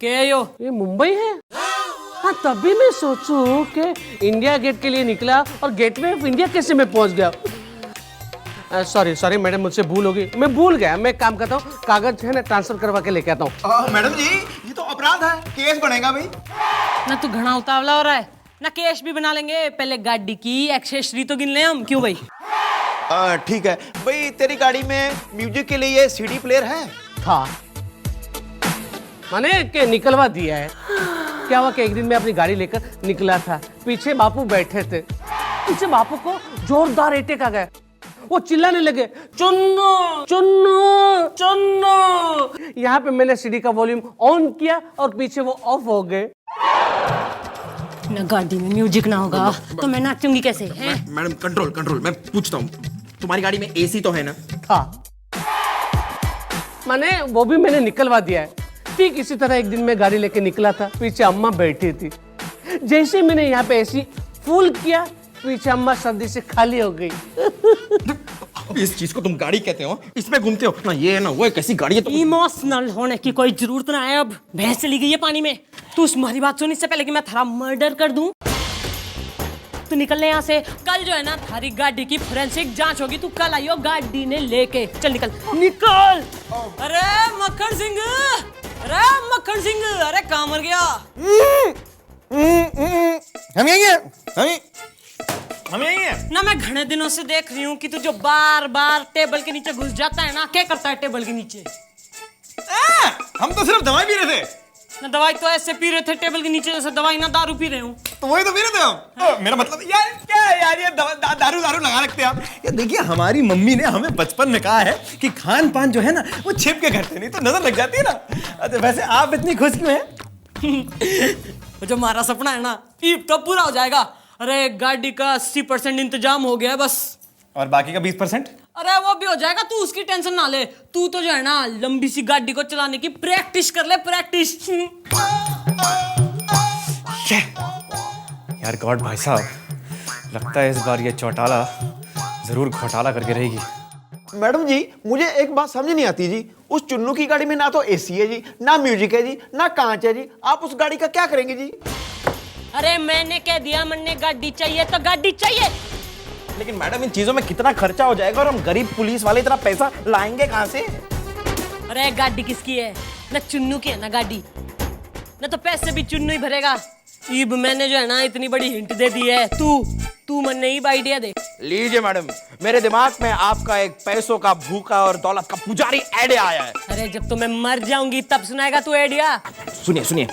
के यो? ये मुंबई है? हाँ, तभी मैं सोचूं कि इंडिया गेट के लिए निकला और गेटवे ऑफ इंडिया कैसे मैं पहुंच गया। सॉरी मैडम, मुझसे भूल होगी, मैं भूल गया। मैं काम करता हूँ, कागज है ना ट्रांसफर करवा के लेके आता हूँ। मैडम जी ये तो अपराध है, केस बनेगा भाई। ना तू घना उतावला हो रहा है ना, केश भी बना लेंगे। पहले गाड़ी की एक्सेसरी तो गिन ले हम। क्यों भाई? ठीक है भाई, तेरी गाड़ी में म्यूजिक के लिए सीडी प्लेयर है? था, मैंने के निकलवा दिया है। क्या हुआ कि एक दिन मैं अपनी गाड़ी लेकर निकला था, पीछे बापू बैठे थे। पीछे बापू को जोरदार अटैक आ गया। वो चिल्लाने लगे, चुन्नू चुन्नू चुन्नू। यहाँ पे मैंने सीडी का वॉल्यूम ऑन किया और पीछे वो ऑफ हो गए। ना गाड़ी में म्यूजिक ना होगा तो मैं नाचूंगी कैसे हैं? मैडम कंट्रोल कंट्रोल, मैं पूछता हूँ, तुम्हारी गाड़ी में एसी तो है ना? हाँ, मैंने वो भी मैंने निकलवा दिया है। ठीक इसी तरह एक दिन मैं गाड़ी लेके निकला था, पीछे अम्मा बैठी थी। जैसे मैंने यहाँ पे एसी फुल किया, पीछे अम्मा सर्दी से खाली हो गई। इस चीज को तुम गाड़ी कहते हो? इसमें घूमते हो ना, ये है ना वो, कैसी गाड़ी है तुम? इमोशनल होने की कोई जरूरत ना है। अब भैंस चली गई है पानी में। तू तुम्हारी बात सुन, इससे पहले कि मैं थारा मर्डर कर दूं। तू निकल ले यहाँ से। कल जो है ना थारी गाड़ी की फोरेंसिक जांच होगी। तू कल आइयो गाड़ी ने लेके। चल निकल निकल। अरे मक्खन सिंह, अरे मक्खन सिंह, अरे कहाँ मर गया? हम यही हैं, हम यही हैं। ना मैं घने दिनों से देख रही हूँ कि तू जो बार बार टेबल के नीचे घुस जाता है ना, क्या करता है टेबल के नीचे? हम तो सिर्फ दवाई पी रहे थे। ना दवाई तो ऐसे पी रहे थे टेबल के नीचे जैसे दवाई ना दारू पी रहे हूँ। तो वही तो पी रहे थे हम। मेरा मतलब यार क्या है यार, ये दारू दारू लगा रखते हैं आप। ये देखिए, हमारी मम्मी ने हमें बचपन में कहा है कि खान पान जो है ना वो छिप के करते, नहीं तो नजर लग जाती है ना। अच्छा, वैसे आप इतनी खुश क्यों हैं? जो हमारा सपना है ना ये तो पूरा हो जाएगा। अरे गाड़ी का 80% इंतजाम हो गया है बस। और बाकी का 20%? अरे वो भी हो जाएगा, तू उसकी टेंशन ना ले। तू तो जो है ना लंबी सी गाड़ी को चलाने की प्रैक्टिस कर ले, प्रैक्टिस। यार गॉड भाई साहब, लगता है इस बार ये चौटाला जरूर घोटाला करके रहेगी। मैडम जी, मुझे एक बात समझ नहीं आती जी। उस चुन्नू की गाड़ी में ना तो एसी है जी, ना म्यूजिक है जी, ना कांच है जी। आप उस गाड़ी का क्या करेंगे जी? अरे मैंने कह दिया, मैंने गाड़ी चाहिए तो गाड़ी चाहिए। लेकिन मैडम इन चीजों में कितना खर्चा हो जाएगा और हम गरीब पुलिस वाले इतना पैसा लाएंगे कहाँ से? अरे गाड़ी किसकी है? ना चुन्नू की है ना गाड़ी, ना तो पैसे भी चुन्नू ही भरेगा। ईब मैंने जो है ना इतनी बड़ी हिंट दे दी है। तू मन नहीं आइडिया दे। लीजिए मैडम, मेरे दिमाग में आपका एक पैसों का भूखा और दौलत का पुजारी आइडिया आया है। अरे जब तो मैं मर जाऊंगी तब सुनाएगा तू आइडिया। सुनिए सुनिए।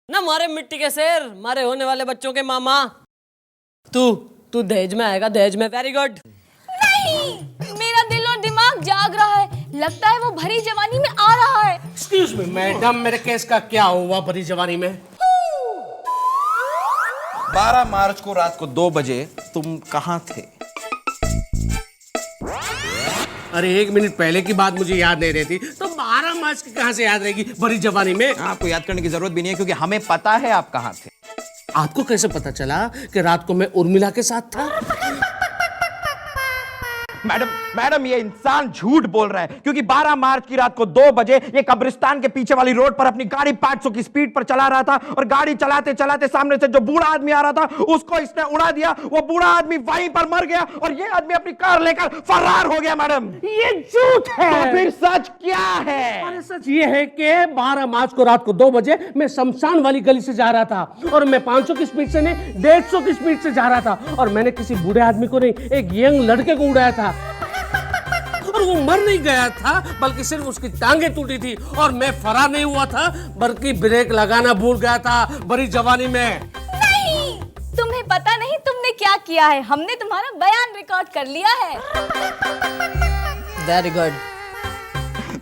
ना मारे मिट्टी के शेर, मारे होने वाले बच्चों के मामा। तू दहेज में आएगा, दहेज में। Very good. नहीं, मेरा दिल और दिमाग जाग रहा है। लगता है वो भरी जवानी में आ रहा है। एक्सक्यूज मी मैडम, मेरे केस का क्या हुआ भरी जवानी में? 12 मार्च को रात को 2 बजे तुम कहाँ थे? अरे 1 मिनट पहले की बात मुझे याद नहीं रहती तो 12 मार्च की कहाँ से याद रहेगी भरी जवानी में? आपको याद करने की जरूरत भी नहीं है क्योंकि हमें पता है आप कहाँ थे। आपको कैसे पता चला कि रात को मैं उर्मिला के साथ था? मैडम ये इंसान झूठ बोल रहा है क्योंकि 12 मार्च की रात को 2 बजे ये कब्रिस्तान के पीछे वाली रोड पर अपनी गाड़ी 500 की स्पीड पर चला रहा था और गाड़ी चलाते चलाते सामने से जो बूढ़ा आदमी आ रहा था उसको इसने उड़ा दिया। वो बूढ़ा आदमी वहीं पर मर गया और ये आदमी अपनी कार लेकर फरार हो गया। मैडम ये झूठ है। तो फिर सच क्या है? अरे सच ये है कि 12 मार्च को रात को 2 बजे मैं शमशान वाली गली से जा रहा था और मैं 500 की स्पीड से नहीं 150 की स्पीड से जा रहा था और मैंने किसी बूढ़े आदमी को नहीं, एक यंग लड़के को उड़ाया था और वो मर नहीं गया था बल्कि सिर्फ उसकी टांगे टूटी थी और मैं फरार नहीं हुआ था बल्कि ब्रेक लगाना भूल गया था भरी जवानी में। नहीं, तुम्हें पता नहीं तुमने क्या किया है। हमने तुम्हारा बयान रिकॉर्ड कर लिया है। Very good.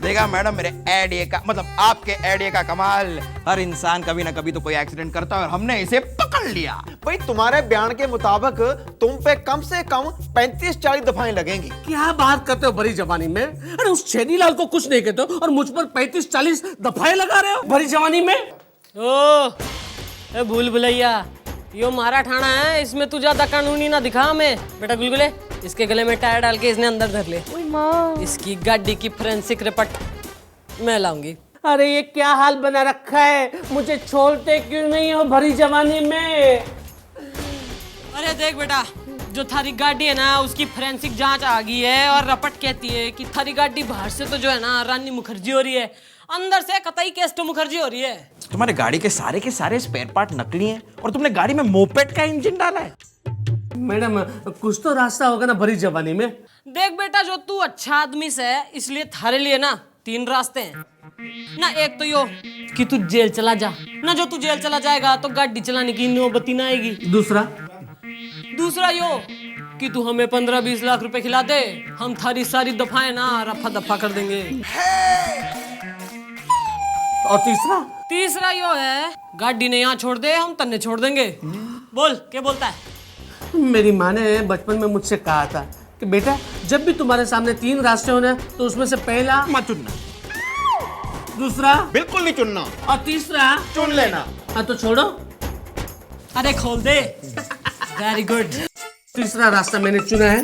देखा मैडम, मेरे आइडिया का मतलब आपके आइडिया का कमाल। हर इंसान कभी ना कभी तो कोई एक्सीडेंट करता है और हमने इसे पकड़ लिया। भाई तुम्हारे बयान के मुताबिक तुम पे कम से कम 35-40 दफाएं लगेंगी। क्या बात करते हो भरी जवानी में? अरे उस छेनीलाल को कुछ नहीं कहते हो और मुझ पर 35-40 दफाएं लगा रहे हो भरी जवानी में। ओ भूल भुलैया, यो मारा ठाना है, इसमें तू ज्यादा कानूनी ना दिखा हमें। बेटा गुलगुले, इसके गले में टायर डाल के इसने अंदर धर ले। इसकी गाड़ी की फोरेंसिक रिपोर्ट मैं लाऊंगी। अरे ये क्या हाल बना रखा है, मुझे छोड़ते क्यों नहीं हो भरी जवानी में? अरे देख बेटा, जो थारी गाड़ी है ना उसकी फोरेंसिक जांच आ गई है और रपट कहती है कि थारी गाड़ी बाहर से तो जो है ना रानी मुखर्जी हो रही है, अंदर से कतई केस्टो मुखर्जी हो रही है। तुम्हारे गाड़ी के सारे स्पेयर पार्ट नकली हैं और तुमने गाड़ी में मोपेड का इंजन डाला है। मैडम कुछ तो रास्ता होगा ना भरी जवानी में? देख बेटा, जो तू अच्छा आदमी से है इसलिए थारे लिए ना 3 रास्ते हैं। ना एक तो यो कि तू जेल चला जा, ना जो तू जेल चला जाएगा तो गाड़ी चलाने की नौबत ही ना आएगी। दूसरा यो कि तू हमें 15-20 लाख रुपए खिला दे, हम थारी सारी दफाएं ना रफा दफा कर देंगे। और तीसरा यो है गाड़ी ने यहाँ छोड़ दे, हम तन्ने छोड़ देंगे। बोल क्या बोलता है? मेरी माँ ने बचपन में मुझसे कहा था कि बेटा जब भी तुम्हारे सामने 3 रास्ते होने तो उसमें से पहला मत चुनना, दूसरा बिल्कुल नहीं चुनना, और तीसरा चुन लेना। हाँ तो छोड़ो। अरे खोल दे। Very good. तीसरा रास्ता मैंने चुना है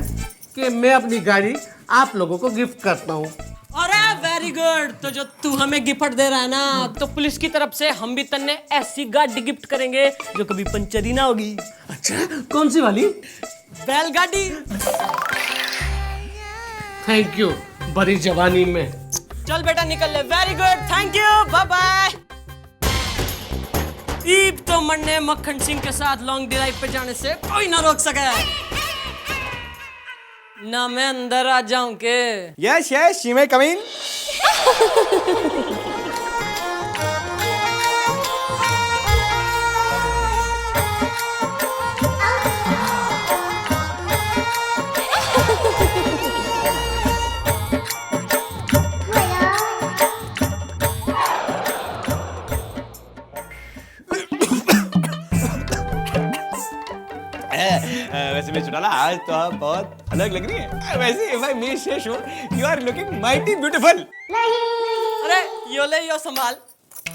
कि मैं अपनी गाड़ी आप लोगों को गिफ्ट करता हूँ। अरे वेरी गुड। तो जो तू हमें गिफ्ट दे रहा है ना, तो पुलिस की तरफ से हम भी तन्ने ऐसी गाड़ी गिफ्ट करेंगे जो कभी पंचर ही ना होगी। अच्छा कौन सी वाली? बैलगाड़ी। थैंक यू बड़ी जवानी में। चल बेटा निकल ले। Very good, thank you, bye bye. ईब तो मन्ने मक्खन सिंह के साथ लॉन्ग ड्राइव पे जाने से कोई ना रोक सके। ना मैं अंदर आ जाऊं के? यस यस, शी मे कम इन। वैसे मैं चुटाला, आज तो आप बहुत अलग लग रही है। वैसे if I may say so, you are looking mighty beautiful। अरे यो ले, यो संभाल।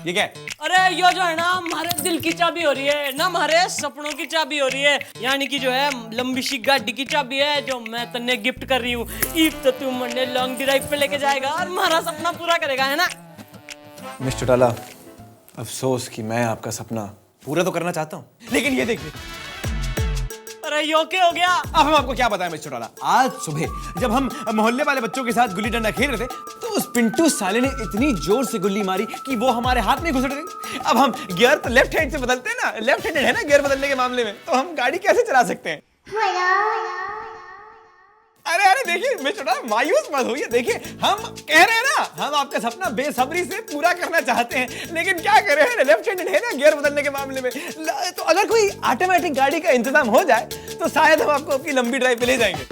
ये क्या है? अरे यो जो है ना हमारे दिल की चाबी हो रही है ना, हमारे सपनों की चाबी हो रही है। यानी कि जो है लंबी सी गाड़ी की चाबी है जो मैं तन्ने गिफ्ट कर रही हूँ। ईब तो तू मन्ने लॉन्ग ड्राइव पे लेके जाएगा और हमारा सपना पूरा करेगा, है ना? मिस्टर चुटाला, अफसोस कि मैं आपका सपना पूरा तो करना चाहता हूँ, लेकिन ये देखिए। अरे यो क्या हो गया? अब हम आपको क्या बताएं मिस्टर चुटाला, आज सुबह जब हम मोहल्ले वाले बच्चों के साथ गुल्ली डंडा खेल रहे थे तो उस पिंटू साले ने इतनी जोर से गुल्ली मारी कि वो हमारे हाथ में घुस गई। अब हम गियर तो लेफ्ट हैंड से बदलते हैं ना, लेफ्ट हैंडेड है ना गियर बदलने के मामले में, तो हम गाड़ी कैसे चला सकते हैं? अरे अरे देखिए मिस्टर चुटाला, मायूस मत होइए। देखिए हम कह रहे हैं ना, हम आपका सपना बेसब्री से पूरा करना चाहते हैं, लेकिन क्या करें, लेफ्ट हैंडेड है ना गियर बदलने के मामले में। तो अगर कोई ऑटोमेटिक गाड़ी का इंतजाम हो जाए तो शायद हम आपको अपनी लंबी ड्राइव पे ले जाएंगे।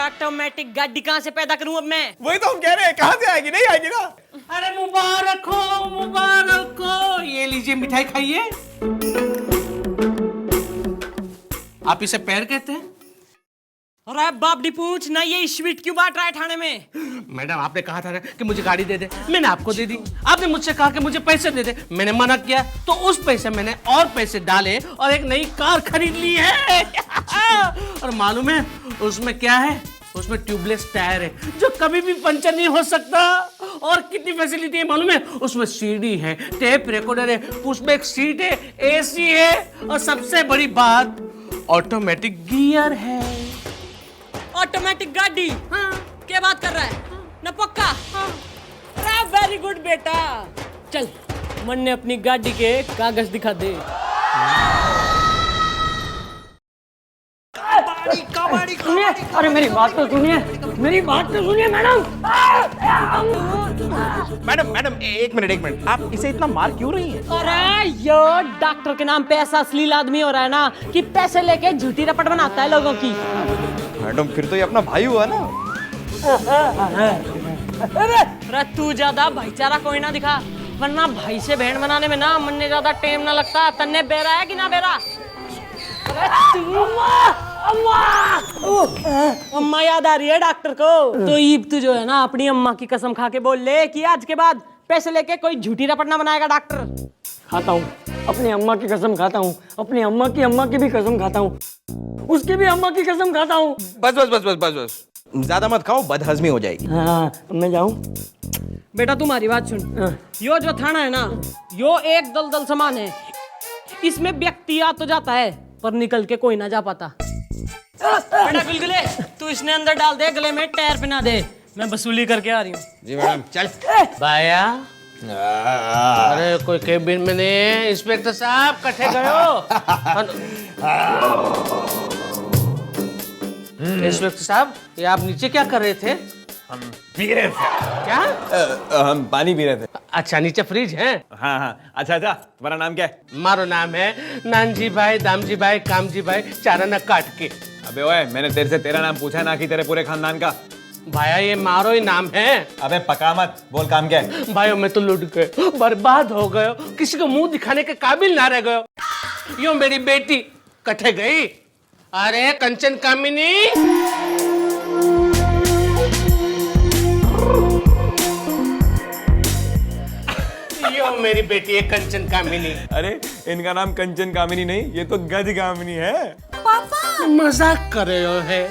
ऑटोमेटिक गाड़ी कहाँ से पैदा करूं अब मैं? वही तो हम कह रहे हैं, कहाँ से आएगी? नहीं आएगी ना। अरे मुबारक हो, मुबारक हो। ये लीजिए मिठाई खाइए। आप इसे पैर कहते हैं? अरे बाप डी पूछ ना, ये स्वीट क्यों बांट रहा है थाने में? मैडम आपने कहा था ना कि मुझे गाड़ी दे दे, मैंने आपको दे दी। आपने मुझसे कहा कि मुझे पैसे दे दे, मैंने मना किया, तो उस पैसे मैंने और पैसे डाले और एक नई कार खरीद ली है। और मालूम है उसमें क्या है? उसमें ट्यूबलेस टायर है जो कभी भी पंचर नहीं हो सकता। और कितनी फैसिलिटी है मालूम है? उसमें सीडी है, टेप रिकॉर्डर है, उसमें एक सीट है, एसी है, और सबसे बड़ी बात ऑटोमेटिक गियर है। ऑटोमेटिक गाड़ी? हाँ। क्या बात कर रहा है ना? पक्का? हाँ। अरे वेरी गुड बेटा। चल मन ने अपनी गाड़ी के कागज दिखा दे। सुनिए, अरे मेरी बात तो सुनिए, मेरी बात तो सुनिए मैडम। मैडम एक मिनट, आप इसे इतना मार क्यों रही हैं? अरे यो डॉक्टर के नाम पे ऐसा अश्लील आदमी हो रहा है ना कि पैसे लेके झूठी रपट बनाता है लोगों की। मैडम फिर तो ये अपना भाई हुआ ना। अरे तू ज्यादा भाईचारा कोई ना दिखा, वरना भाई से बहन बनाने में ना मन ने ज्यादा टाइम ना लगता। तन्ने बेरा है कि ना बेरा? अम्मा याद आ रही है डॉक्टर को? तो ईब तू जो है ना अपनी अम्मा की कसम खा के बोल ले कि आज के बाद पैसे लेके कोई झूठी रपट ना बनाएगा डॉक्टर। खाता हूँ, अपनी अम्मा की कसम खाता हूँ, अपनी अम्मा की भी कसम खाता हूँ, उसकी भी अम्मा की कसम खाता हूँ। बस ज्यादा मत खाओ, बदहजमी हो जाएगी। हाँ, मैं जाऊँ? बेटा तुम्हारी बात सुन, यो जो थाना है ना, यो एक दलदल समान है। इसमें व्यक्ति आ तो जाता है पर निकल के कोई ना जा पाता। बेटा गुलगुले, तू इसने अंदर डाल दे, गले में टायर पहना दे, मैं वसूली करके आ रही हूँ। जी मैडम, चल। बाया, अरे कोई केबिन में नहीं है। इंस्पेक्टर साहब कट्ठे गयो। इंस्पेक्टर साहब, ये आप नीचे क्या कर रहे थे? हम पी रहे थे। क्या? हम पानी पी रहे थे। अच्छा, नीचे फ्रिज है? हाँ हाँ। अच्छा तुम्हारा नाम क्या है? मारो नाम है नानजी भाई, दामजी भाई, कामजी भाई, चाराना काट के। अबे ओए, मैंने तेरे से तेरा नाम पूछा ना कि तेरे पूरे खानदान का। भाया ये मारो ही नाम है। अबे पका मत, बोल काम क्या है? भाइयों मैं तो लुट गए, बर्बाद हो गए, किसी को मुंह दिखाने के काबिल ना रह गए। यो मेरी बेटी कटे गई। अरे कंचन कामिनी, यो मेरी बेटी है कंचन कामिनी। अरे इनका नाम कंचन कामिनी नहीं, ये तो गज कामिनी है। पापा मजाक कर रहे हो है?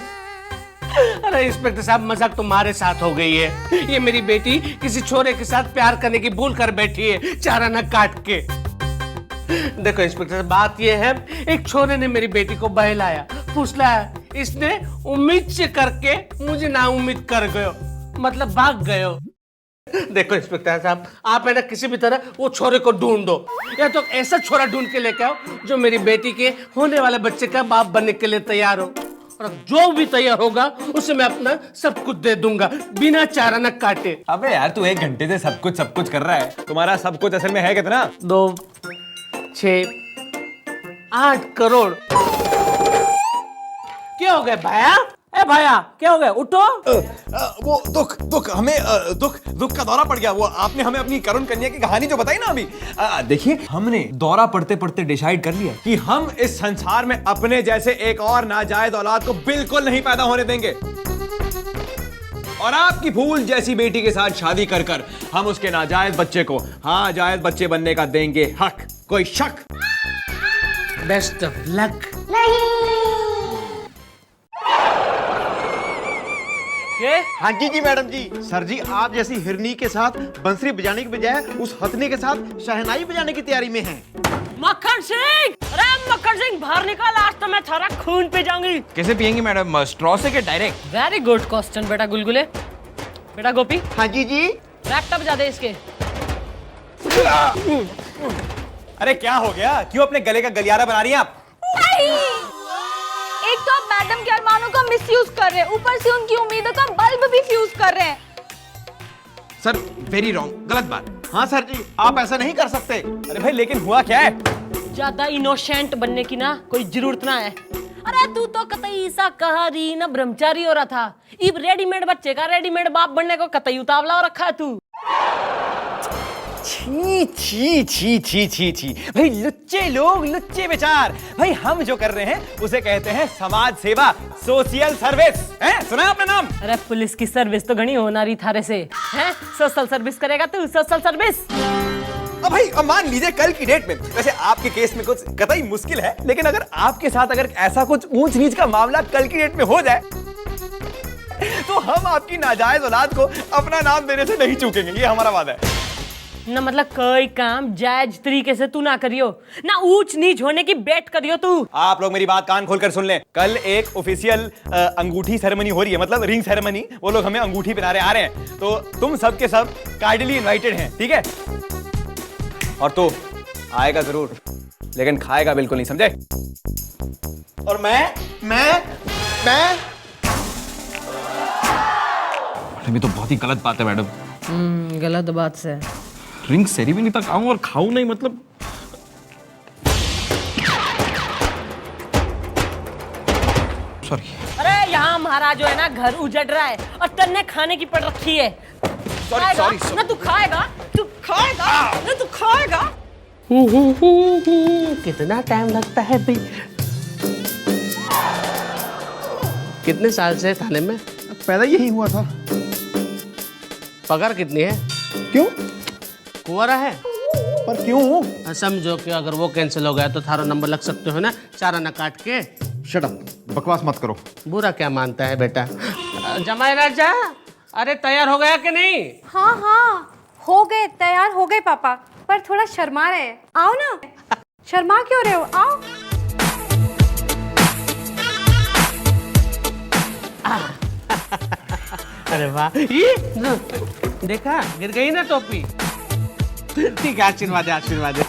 अरे इंस्पेक्टर साहब, मजाक तुम्हारे साथ हो गई है। ये मेरी बेटी किसी छोरे के साथ प्यार करने की भूल कर बैठी है, चाराना काट के। देखो इंस्पेक्टर साहब, बात ये है, एक छोरे ने मेरी बेटी को बहलाया, फुसलाया, इसने उम्मीद से करके मुझे ना उम्मीद कर गयो, मतलब भाग गयो। देखो इंस्पेक्टर साहब, आप है ना किसी भी तरह वो छोरे को ढूंढ दो, या तो ऐसा छोरा ढूंढ के लेके आओ जो मेरी बेटी के होने वाले बच्चे का बाप बनने के लिए तैयार हो, और जो भी तैयार होगा उसे मैं अपना सब कुछ दे दूंगा बिना चाराना काटे। अबे यार, तू 1 घंटे से सब कुछ कर रहा है। तुम्हारा सब कुछ असल में है कितना? 2, 6, 8 करोड़। क्या हो गया भाया? ए भाया, क्या हो गया? उठो। वो दुख हमें दुख का दौरा पड़ गया। वो आपने हमें अपनी करुण कन्या की कहानी जो बताई ना अभी, देखिए हमने दौरा पड़ते पड़ते डिसाइड कर लिया कि हम इस संसार में अपने जैसे एक और नाजायज औलाद को बिल्कुल नहीं पैदा होने देंगे, और आपकी फूल जैसी बेटी के साथ शादी कर कर हम उसके नाजायज बच्चे को हाँ जायज बच्चे बनने का देंगे हक। कोई शक? Best of luck. हाँ जी मैडम जी। सर जी, आप जैसी हिरनी के साथ बंसरी बजाने की बजाय उस हथनी के साथ शहनाई बजाने की तैयारी में हैं। मक्खन सिंह, अरे मक्खन सिंह बाहर निकल, आज तो मैं थारा खून पे जाऊंगी। कैसे पियेंगे मैडम, स्ट्रॉ से क्या डायरेक्ट? वेरी गुड क्वेश्चन बेटा गुलगुले। बेटा गोपी, हाँ जी लैपटॉप बजा दे इसके। अरे क्या हो गया? क्यों अपने गले का गलियारा बना रही हैं आप? नहीं, एक तो आप मैडम के अरमानों का मिसयूज कर रहे हैं, ऊपर से उनकी उम्मीदों का बल्ब भी फ्यूज कर रहे हैं। सर वेरी रॉन्ग, गलत बात। हाँ सर जी, आप ऐसा नहीं कर सकते। अरे भाई लेकिन हुआ क्या है? ज्यादा इनोसेंट बनने की ना कोई जरूरत ना है। अरे तू तो कतई शाकाहारी ना ब्रह्मचारी हो रहा था, इब रेडीमेड बच्चे का रेडीमेड बाप बनने को कतई उतावला हो रखा है तू। छी छी छी छी छी छी भाई, लुच्चे लोग, लुच्चे विचार। भाई हम जो कर रहे हैं उसे कहते हैं समाज सेवा, सोशल सर्विस। हैं, सुना है आपने नाम? अरे पुलिस की सर्विस तो घनी होना रही थारे से हैं, सोशल सर्विस करेगा तू, सोशल सर्विस। अब भाई अब मान लीजिए कल की डेट में, वैसे आपके केस में कुछ कतई मुश्किल है, लेकिन अगर आपके साथ अगर ऐसा कुछ ऊंच नीच का मामला कल की डेट में हो जाए तो हम आपकी नाजायज औलाद को अपना नाम देने से नहीं चूकेंगे, ये हमारा वादा है। ना मतलब कोई काम जायज तरीके से तू ना करियो, ना ऊंच नीच होने की बेट करियो तू। आप लोग मेरी बात कान खोलकर सुन लें। कल एक ऑफिशियल अंगूठी सेरेमनी हो रही है, मतलब रिंग सेरेमनी। वो लोग हमें अंगूठी पहनाने आ रहे हैं, तो तुम सब के सब कार्डियली इनवाइटेड हैं, ठीक है? और तो आएगा जरूर, लेकिन खाएगा बिल्कुल नहीं, समझे? और मैं ये तो बहुत ही गलत बात है मैडम। गलत बात से रिंग सेरेमनी तक आऊं और खाऊं नहीं, मतलब सॉरी। अरे यहाँ हमारा जो है ना घर उजड़ रहा है और तन्ने खाने की पड़ रखी है। सॉरी ना तू खाएगा ना तू खाएगा। कितना टाइम लगता है भाई? कितने साल से थाने में? पैदा यही हुआ था। पगार कितनी है? क्यों? कुंवारा है? पर क्यों? समझो कि अगर वो कैंसिल हो गया तो थारा नंबर लग सकते हो ना, चाराना काट के। शट अप, बकवास मत करो। बुरा क्या मानता है बेटा? जमाई राजा, अरे तैयार हो गया कि नहीं? हाँ हाँ हो गए, तैयार हो गए पापा, पर थोड़ा शर्मा रहे। आओ ना, शर्मा क्यों रहे हो, आओ। अरे वाह, ये देखा, गिर गई ना टोपी। ठीक है, आशीर्वाद है, आशीर्वाद है।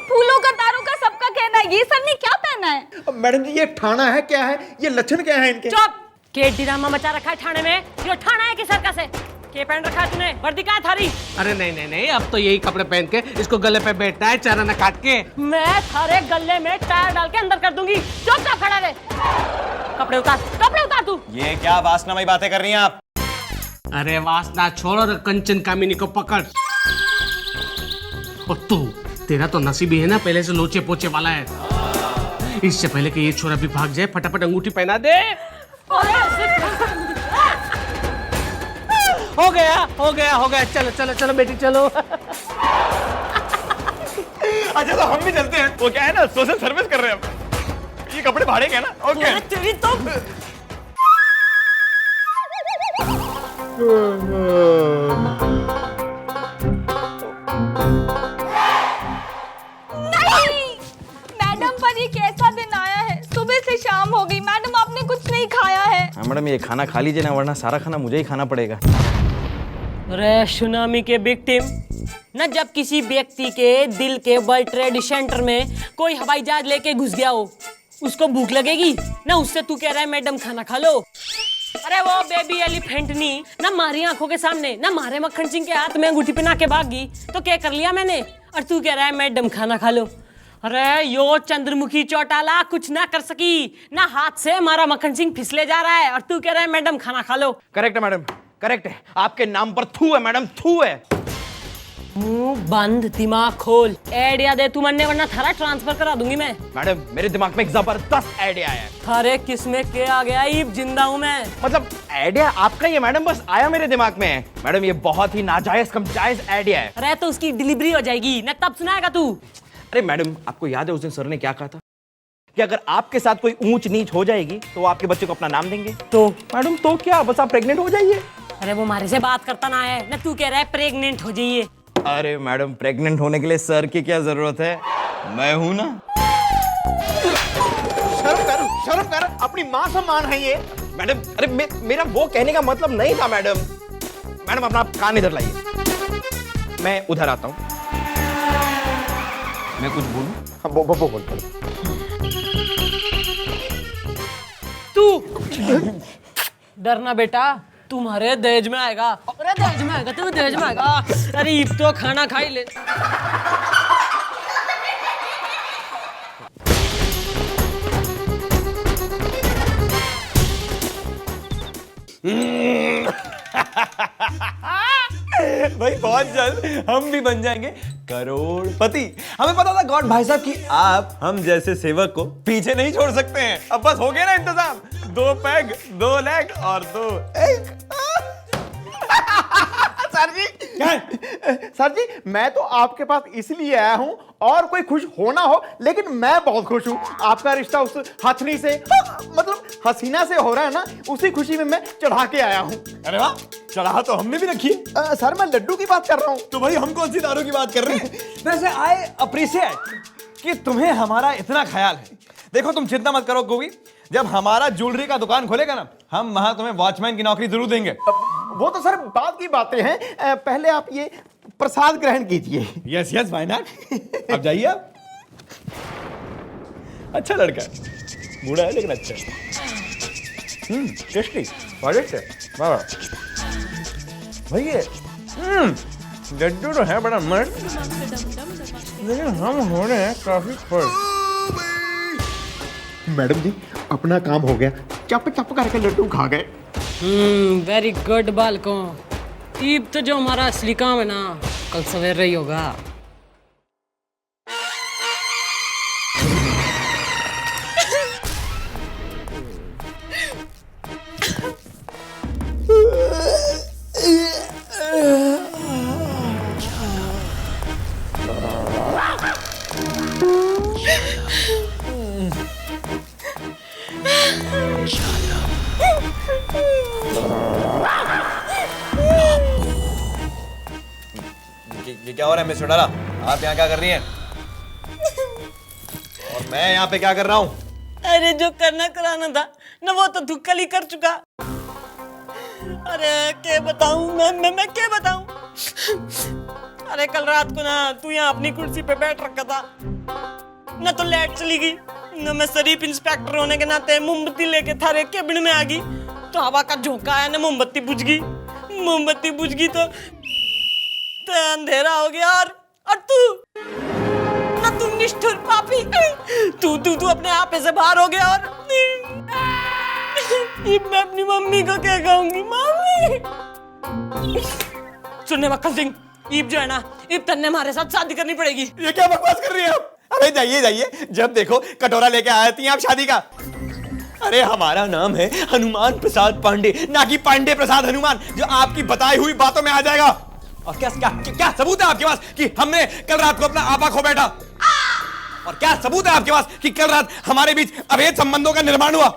फूलों का, तारों का सबका कहना है, ये सब ने क्या पहना है? अब मैडम जी, ये ठाना है क्या है? ये लक्षण क्या है इनके? चुप, के ड्रामा मचा रखा है थाने में? ये थाना है कि सर्कस है? के पहन रखा है तूने? वर्दी कहाँ है थारी? अरे नहीं नहीं नहीं, अब तो यही कपड़े पहन के इसको गले पे बैठना है, चारा न काट के। मैं थारे गले में टायर डाल के अंदर कर दूंगी। चुपचाप खड़ा रहे। कपड़े उतार तू। ये क्या वासनामयी बातें कर रही हैं आप? अरे वासना छोड़ और कंचन कामिनी को पकड़। और तू, तेरा तो नसीब ही है ना, पहले से लोचे पोचे वाला है। इससे पहले कि ये छोरा भी भाग जाए, फटाफट अंगूठी पहना दे। हो गया। चलो बेटी चलो। अच्छा तो हम भी चलते हैं। वो क्या है ना, सोशल सर्विस कर रहे हैं हम। ये कपड़े भाड़े के हैं ना? ओके। तेरी तो नहीं, मैडम पर ये कैसा दिन आया है? सुबह से शाम हो गई, मैडम आपने कुछ नहीं खाया है। हाँ मैडम, ये खाना खा लीजिए ना, वरना सारा खाना मुझे ही खाना पड़ेगा। अरे सुनामी के विक्टिम न, जब किसी व्यक्ति के दिल के वर्ल्ड ट्रेड सेंटर में कोई हवाई जहाज लेके घुस गया हो, उसको भूख लगेगी ना? उससे तू कह रहा है मैडम खाना खा लो? अरे वो बेबी एलिफेंट नहीं ना, मारी आंखों के सामने ना, मारे मक्खन सिंह के हाथ में अंगूठी पहना के भागी तो क्या कर लिया मैंने? और तू कह रहा है मैडम खाना खा लो? अरे यो चंद्रमुखी चौटाला कुछ ना कर सकी ना, हाथ से हमारा मक्खन सिंह फिसले जा रहा है और तू कह रहा है मैडम खाना खा लो। करेक्ट है मैडम, करेक्ट है। आपके नाम पर थू है मैडम, थू है। मुंह बंद, दिमाग खोल। आइडिया दे तू मरने, वरना थारा ट्रांसफर करा दूंगी मैं। मैडम मेरे दिमाग में एक जबरदस्त आइडिया है। थारे किसमें के आ गया? ईब जिंदा हूं मैं। मतलब आइडिया आपका ही है मैडम, बस आया मेरे दिमाग में। मैडम ये बहुत ही नाजायज कम जायज आइडिया है। अरे तो उसकी डिलीवरी हो जाएगी ना, तब सुनाएगा तू। अरे मैडम, आपको याद है उस दिन सर ने क्या कहा था कि अगर आपके साथ कोई ऊंच नीच हो जाएगी तो वो आपके बच्चे को अपना नाम देंगे? तो मैडम तो क्या, बस आप प्रेग्नेंट हो जाइए। अरे वो हमारे से बात करता ना है ना, तू कह रहा है प्रेग्नेंट हो जाइए। अरे मैडम, प्रेग्नेंट होने के लिए सर की क्या जरूरत है, मैं हूं ना। शर्म कर, अपनी माँ सम्मान है ये। मैडम अरे मेरा वो कहने का मतलब नहीं था मैडम। मैडम अपना कान इधर लाइए, मैं उधर आता हूं। मैं कुछ बोलूं? हाँ, बोल। तू डरना बेटा, तुम्हारे दहेज में आएगा। अरे दहेज में आएगा, तुम्हें दहेज में आएगा। अरे ईब तो खाना खा ही ले। भाई बहुत जल्द हम भी बन जाएंगे करोड़पति। हमें पता था गॉड भाई साहब कि आप हम जैसे सेवक को पीछे नहीं छोड़ सकते हैं। अब बस हो गया ना इंतजाम, 2 पैग 2 लेग और 2 एग। सर जी मैं तो आपके पास इसलिए आया हूं, और कोई खुश होना हो, लेकिन मैं बहुत खुश हूं। आपका रिश्ता उस हथनी से, मतलब हसीना से हो रहा है ना, उसी खुशी में मैं चढ़ा के आया हूं। अरे वाह, चढ़ा तो हमने भी रखी है। सर मैं लड्डू की बात कर रहा हूं। तो भाई हम कौन सी दारू की बात कर रहे हैं? वैसे आई अप्रिशिएट कि तुम्हें हमारा इतना ख्याल है। देखो तुम चिंता मत करो गोवी, जब हमारा ज्वेलरी का दुकान खोलेगा ना, हम वहां तुम्हें वॉचमैन की नौकरी जरूर देंगे। वो तो सर बात की बातें हैं, पहले आप ये प्रसाद ग्रहण कीजिए। Yes yes why not. अब जाइए आप। अच्छा लड़का है, बूढ़ा है लेकिन अच्छा है। टेस्टी स्वादिष्ट है। वाह भाई ये लड्डू तो है बड़ा मस्त, लेकिन हम हो रहे हैं काफी फर्स्ट। मैडम जी अपना काम हो गया, चप चप करके लड्डू खा गए। वेरी गुड बालकों। ईब तो जो हमारा असली काम है ना, कल सवेरे ही होगा। ये क्या हो रहा है मिस्टर डाला? आप यहाँ क्या कर रही हैं? और मैं यहाँ पे क्या कर रहा हूँ? अरे जो करना कराना था ना, वो तो तू कल ही कर चुका। अरे क्या बताऊं मैं क्या बताऊं? अरे कल रात को ना तू यहाँ अपनी कुर्सी पे बैठ रखा था ना, तो लाइट चली गई ना, मैं शरीफ इंस्पेक्टर होने के नाते मोमबत्ती लेके थारे केबिन में आ गई तो हवा का झोंका आया ना, मोमबत्ती बुझ गई। मोमबत्ती बुझ गई तो अंधेरा हो गया। और तू ना, तू निष्ठुर पापी, तू अपने आप से बाहर हो गया। और मैं अपनी मम्मी को क्या कहूंगी? मम्मी सुनने मक्खन सिंह, ईब जो है ना, ईब तन्ने हमारे साथ शादी करनी पड़ेगी। ये क्या बकवास कर रही हैं आप? अरे जाइए जाइए, जब देखो कटोरा लेके आती हैं आप शादी का। अरे हमारा नाम है हनुमान प्रसाद पांडे, ना कि पांडे प्रसाद हनुमान, जो आपकी बताई हुई बातों में आ जाएगा। और क्या क्या क्या सबूत है आपके पास कि हमने कल रात को अपना आपा खो बैठा? और क्या सबूत है आपके पास कि कल रात हमारे बीच अवैध संबंधों का निर्माण हुआ?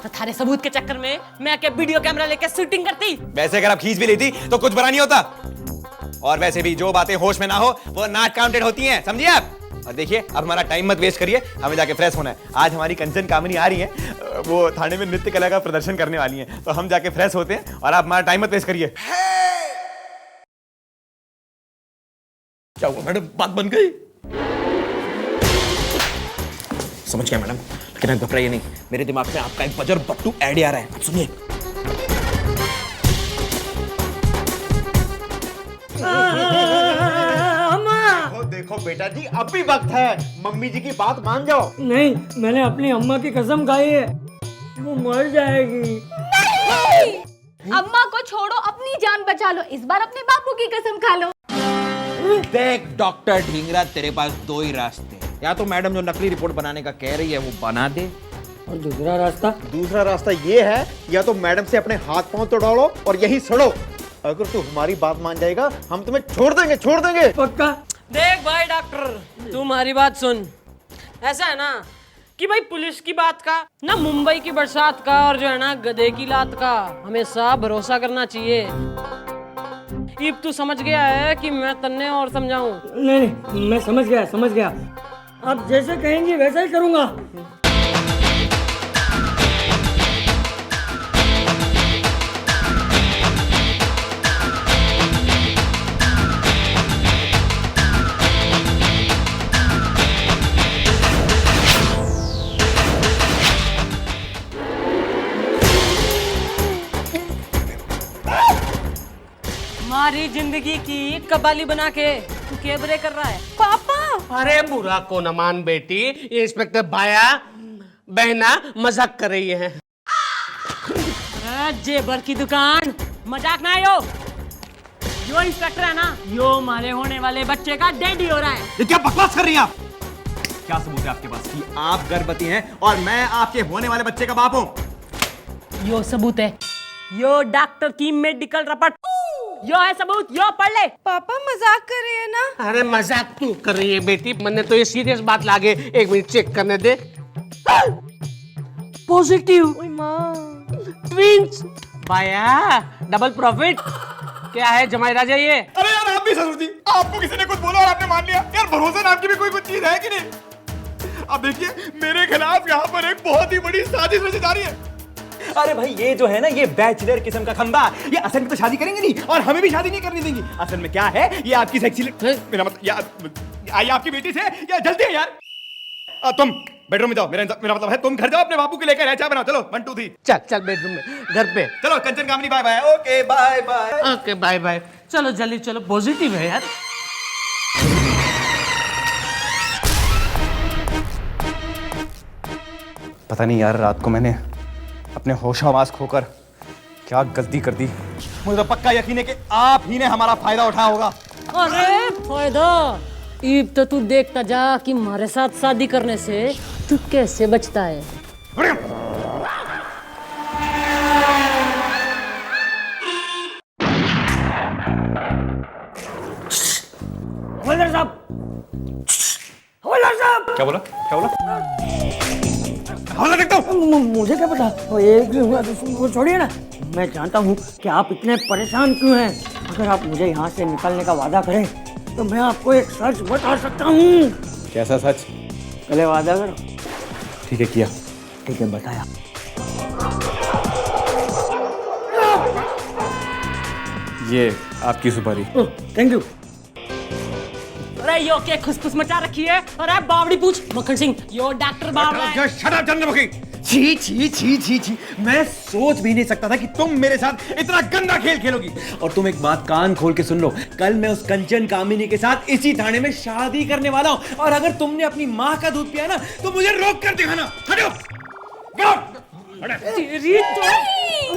तो थारे सबूत के चक्कर में मैं क्या वीडियो कैमरा लेके शूटिंग करती? वैसे अगर आप खींच भी लेती तो कुछ बुरा नहीं होता। और वैसे भी जो बातें होश में ना हो वो नॉट काउंटेड होती हैं, समझिए आप। और देखिए, अब हमारा टाइम मत वेस्ट करिए, हमें जाके फ्रेश होना है। आज हमारी कंचन कामनी आ रही है, वो थाने में नृत्य कला का प्रदर्शन करने वाली हैं, तो हम जाके फ्रेश होते हैं और आप हमारा टाइम मत वेस्ट करिए। क्या हुआ मैडम, बात बन गई? समझ गया मैडम, लेकिन आप घबराइए नहीं, मेरे दिमाग में आपका एक बजर बट्टू आइडिया आ रहा है, सुनिए। देखो बेटा जी, अब भी वक्त है, मम्मी जी की बात मान जाओ। नहीं, मैंने अपनी अम्मा की कसम खाई है, वो मर जाएगी। नहीं! अम्मा को छोड़ो, अपनी जान बचा लो। इस बार अपने बापू की कसम खा लो। देख डॉक्टर ढींगरा, तेरे पास दो ही रास्ते हैं, या तो मैडम जो नकली रिपोर्ट बनाने का कह रही है वो बना दे, और दूसरा रास्ता? दूसरा रास्ता ये है, या तो मैडम से अपने हाथ पांव तोड़ो और यहीं सड़ो। अगर तू हमारी बात मान जाएगा, हम तुम्हें छोड़ देंगे। पक्का? देख भाई डॉक्टर, तुम्हारी बात सुन। ऐसा है ना कि भाई पुलिस की बात का, ना मुंबई की बरसात का, और जो है ना गधे की लात का हमेशा भरोसा करना चाहिए। इब तू समझ गया है कि मैं तन्ने और समझाऊं? नहीं, मैं समझ गया। आप जैसे कहेंगे वैसा ही करूंगा। हमारी जिंदगी की कबाली बना के तू केबरे कर रहा है। पापा! अरे बुरा को न मान बेटी, ये इंस्पेक्टर भाया बहना मजाक कर रही है। जेबर की दुकान, मजाक ना यो। यो इंस्पेक्टर है ना, यो हमारे होने वाले बच्चे का डैडी हो रहा है। ये क्या बकवास कर रही हैं आप? क्या सबूत है आपके पास कि आप गर्भवती हैं और मैं आपके होने वाले बच्चे का बाप हूं? यो सबूत है, यो डॉक्टर की मेडिकल रिपोर्ट, यो है सबूत, यो पढ़ ले। पापा मजाक कर रहे हैं ना? अरे मजाक क्यों कर रही है बेटी, मैंने तो ये सीरियस बात लागे, एक मिनट चेक करने दे। पॉजिटिव ट्विंस, भाया डबल प्रॉफिट। क्या है जमाई राजा ये? अरे यार आप भी ससुर जी, आपको किसी ने कुछ बोला और आपने मान लिया। यार भरोसे नाम की भी कोई कुछ चीज है कि नहीं? अब देखिए, मेरे खिलाफ यहाँ पर एक बहुत ही बड़ी साजिश रची जा रही है। अरे भाई, ये जो है ना, ये बैचलर किस्म का खंबा, ये असल में तो शादी करेंगे नहीं और हमें भी शादी नहीं करने देंगी। असल में क्या है, ये आपकी सेक्सी मेरा मतलब यार आपकी बेटी से या जल्दी है यार। तुम बेडरूम में जाओ, मेरा मतलब है तुम घर जाओ, अपने बापू को लेकर चाय बनाओ। चलो 1 2 3 चल बेडरूम में, घर पे। चलो Kanchan Kamini, bye bye. Okay bye bye. Okay bye bye. चलो जल्दी चलो, पॉजिटिव है यार। पता नहीं यार, रात को मैंने अपने होश-हवास खोकर क्या गलती कर दी। मुझे तो पक्का यकीन है कि आप ही ने हमारा फायदा उठाया होगा। अरे फायदा, ईब तो तू देखता जा कि हमारे साथ शादी करने से तू कैसे बचता है। हवलदार साहब! क्या बोला? हवलदार देखता हूँ। मुझे क्या पता, वो छोड़िए ना। मैं जानता हूँ कि आप इतने परेशान क्यों हैं। अगर आप मुझे यहाँ से निकलने का वादा करें तो मैं आपको एक सच बता सकता हूँ। कैसा सच? पहले वादा करो। ठीक है, किया। ठीक है, बताया। ये आपकी सुपारी। Thank you. अरे अरे यो के खुसफुस मचा रखी है। अरे बावड़ी पूछ मक्खन सिंह, यो डॉक्टर बावड़ा है। Shut up Chandramukhi. छी छी छी छी छी, मैं सोच भी नहीं सकता था कि तुम मेरे साथ इतना गंदा खेल खेलोगी। और तुम एक बात कान खोल के सुन लो, कल मैं उस कंचन कामिनी के साथ इसी थाने में शादी करने वाला हूँ, और अगर तुमने अपनी माँ का दूध पिया ना तो मुझे रोक कर दिखाना। हटो।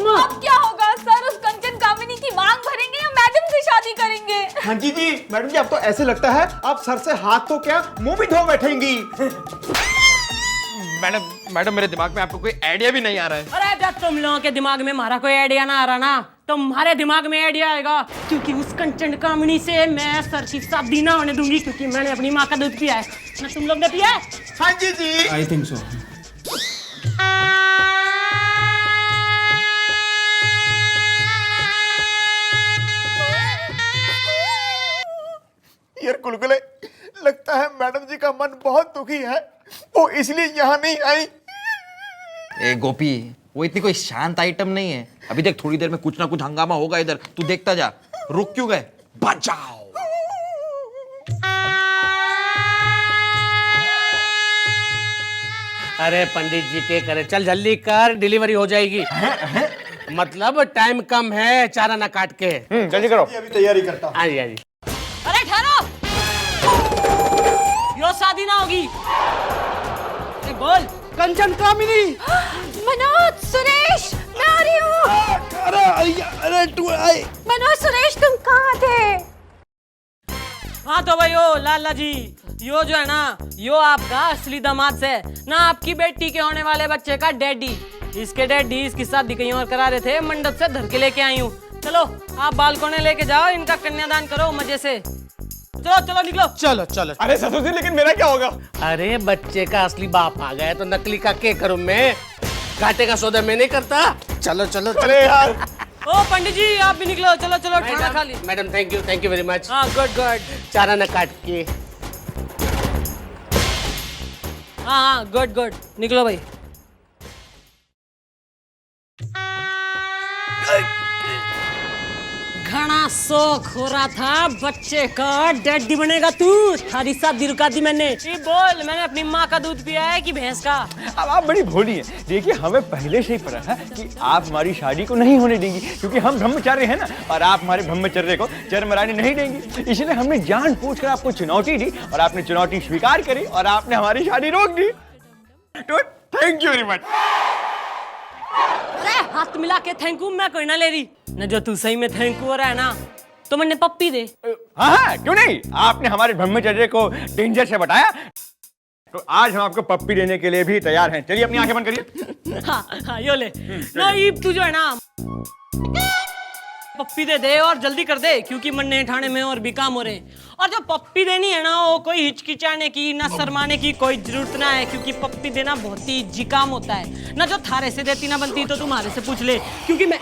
अब क्या होगा सर? उस कंचन कामिनी की मांग भरेंगे या मैडम से शादी करेंगे? हाँ जी मैडम जी, अब तो ऐसे लगता है आप सर से हाथ तो क्या मुंह भी धो बैठेंगी। मैडम मेरे दिमाग में आपको कोई आइडिया भी नहीं आ रहा है। अरे जब तुम लोगों के दिमाग में हमारा कोई आइडिया ना आ रहा ना, तुम्हारे दिमाग में आइडिया आएगा, क्योंकि उस कंचन कामिनी से मैं सर की शादी ना होने दूंगी, क्योंकि मैंने अपनी माँ का दूध पिया है ना, तुम लोग ने पिया है? हाँ जी आई थिंक सो। यार कुलकुले, लगता है मैडम जी का मन बहुत दुखी है, वो इसलिए यहाँ नहीं आई। ए गोपी, वो इतनी कोई शांत आइटम नहीं है। अभी देख थोड़ी देर में कुछ ना कुछ हंगामा होगा इधर, तू देखता जा। रुक क्यों गए? बचाओ। अरे पंडित जी के करे, चल जल्दी कर, डिलीवरी हो जाएगी। मतलब टाइम कम है, चारा ना काट के। जल्दी करो। अभी तैयारी करता हूँ। हाँ जी हाँ जी। अरे ठहरो, यो शादी ना होगी। अरे बोल। कंचन कामिनी। मनोज, सुरेश, मैं आ रही हूँ। अरे तू आए। मनोज, सुरेश, तुम कहाँ थे? हाँ तो भाई ओ लाला जी, यो जो है ना, यो आपका असली दामाद है ना, आपकी बेटी के होने वाले बच्चे का डैडी। इसके डैडी इसकी शादी कहीं और करा रहे थे, मंडप से धर के लेके आई हूँ। चलो आप बालकोने लेके जाओ, इनका कन्यादान करो मजे से। चलो चलो निकलो। चलो चलो। अरे ससुर जी, लेकिन मेरा क्या होगा? अरे बच्चे का असली बाप आ गया तो नकली का क्या करूं मैं? घाटे का सौदा मैं नहीं करता। चलो चलो चलो। अरे यार। ओ पंडित जी आप भी निकलो, चलो चलो खाना खा ली। Madam thank you very much. हाँ गुड गुड। चारा न काट के। हाँ गुड गुड, निकलो भाई। घना शौक हो रहा था बच्चे का डैडी बनेगा तू, थारी शादी रुका दी मैंने। ये बोल, मैंने अपनी माँ का दूध पिया है कि भैंस का? अब आप बड़ी भोली हैं। देखिए हमें पहले से ही पता है कि आप हमारी शादी को नहीं होने देंगी, क्योंकि हम ब्रह्मचार्य हैं ना, और आप हमारे ब्रह्मचर्य को चरमराने नहीं देंगी। इसलिए हमने जानबूझकर आपको चुनौती दी, और आपने चुनौती स्वीकार करी, और आपने हमारी शादी रोक दी। तो थैंक यू वेरी मच। अरे हाथ मिला के थैंक यू मैं कोई ना ले रही न, जो तू सही में थैंक यू हो रहा है ना, तो मैंने पप्पी दे। हाँ क्यों नहीं, आपने हमारे ब्रह्मचर्य को डेंजर से बताया, तो आज हम आपको पप्पी देने के लिए भी तैयार हैं। चलिए अपनी आंखें बंद करिए। हाँ यो ले ना, ईब तू जो है ना पप्पी दे दे और जल्दी कर दे, क्योंकि मन्ने ठाणे में और भी काम हो रहे हैं। और जो पप्पी देनी है ना, वो कोई हिचकिचाने की ना शर्माने की कोई जरूरत ना है, क्योंकि पप्पी देना बहुत ही इजी काम होता है ना। जो थारे से देती ना बनती तो तुम्हारे से पूछ ले, क्योंकि मैं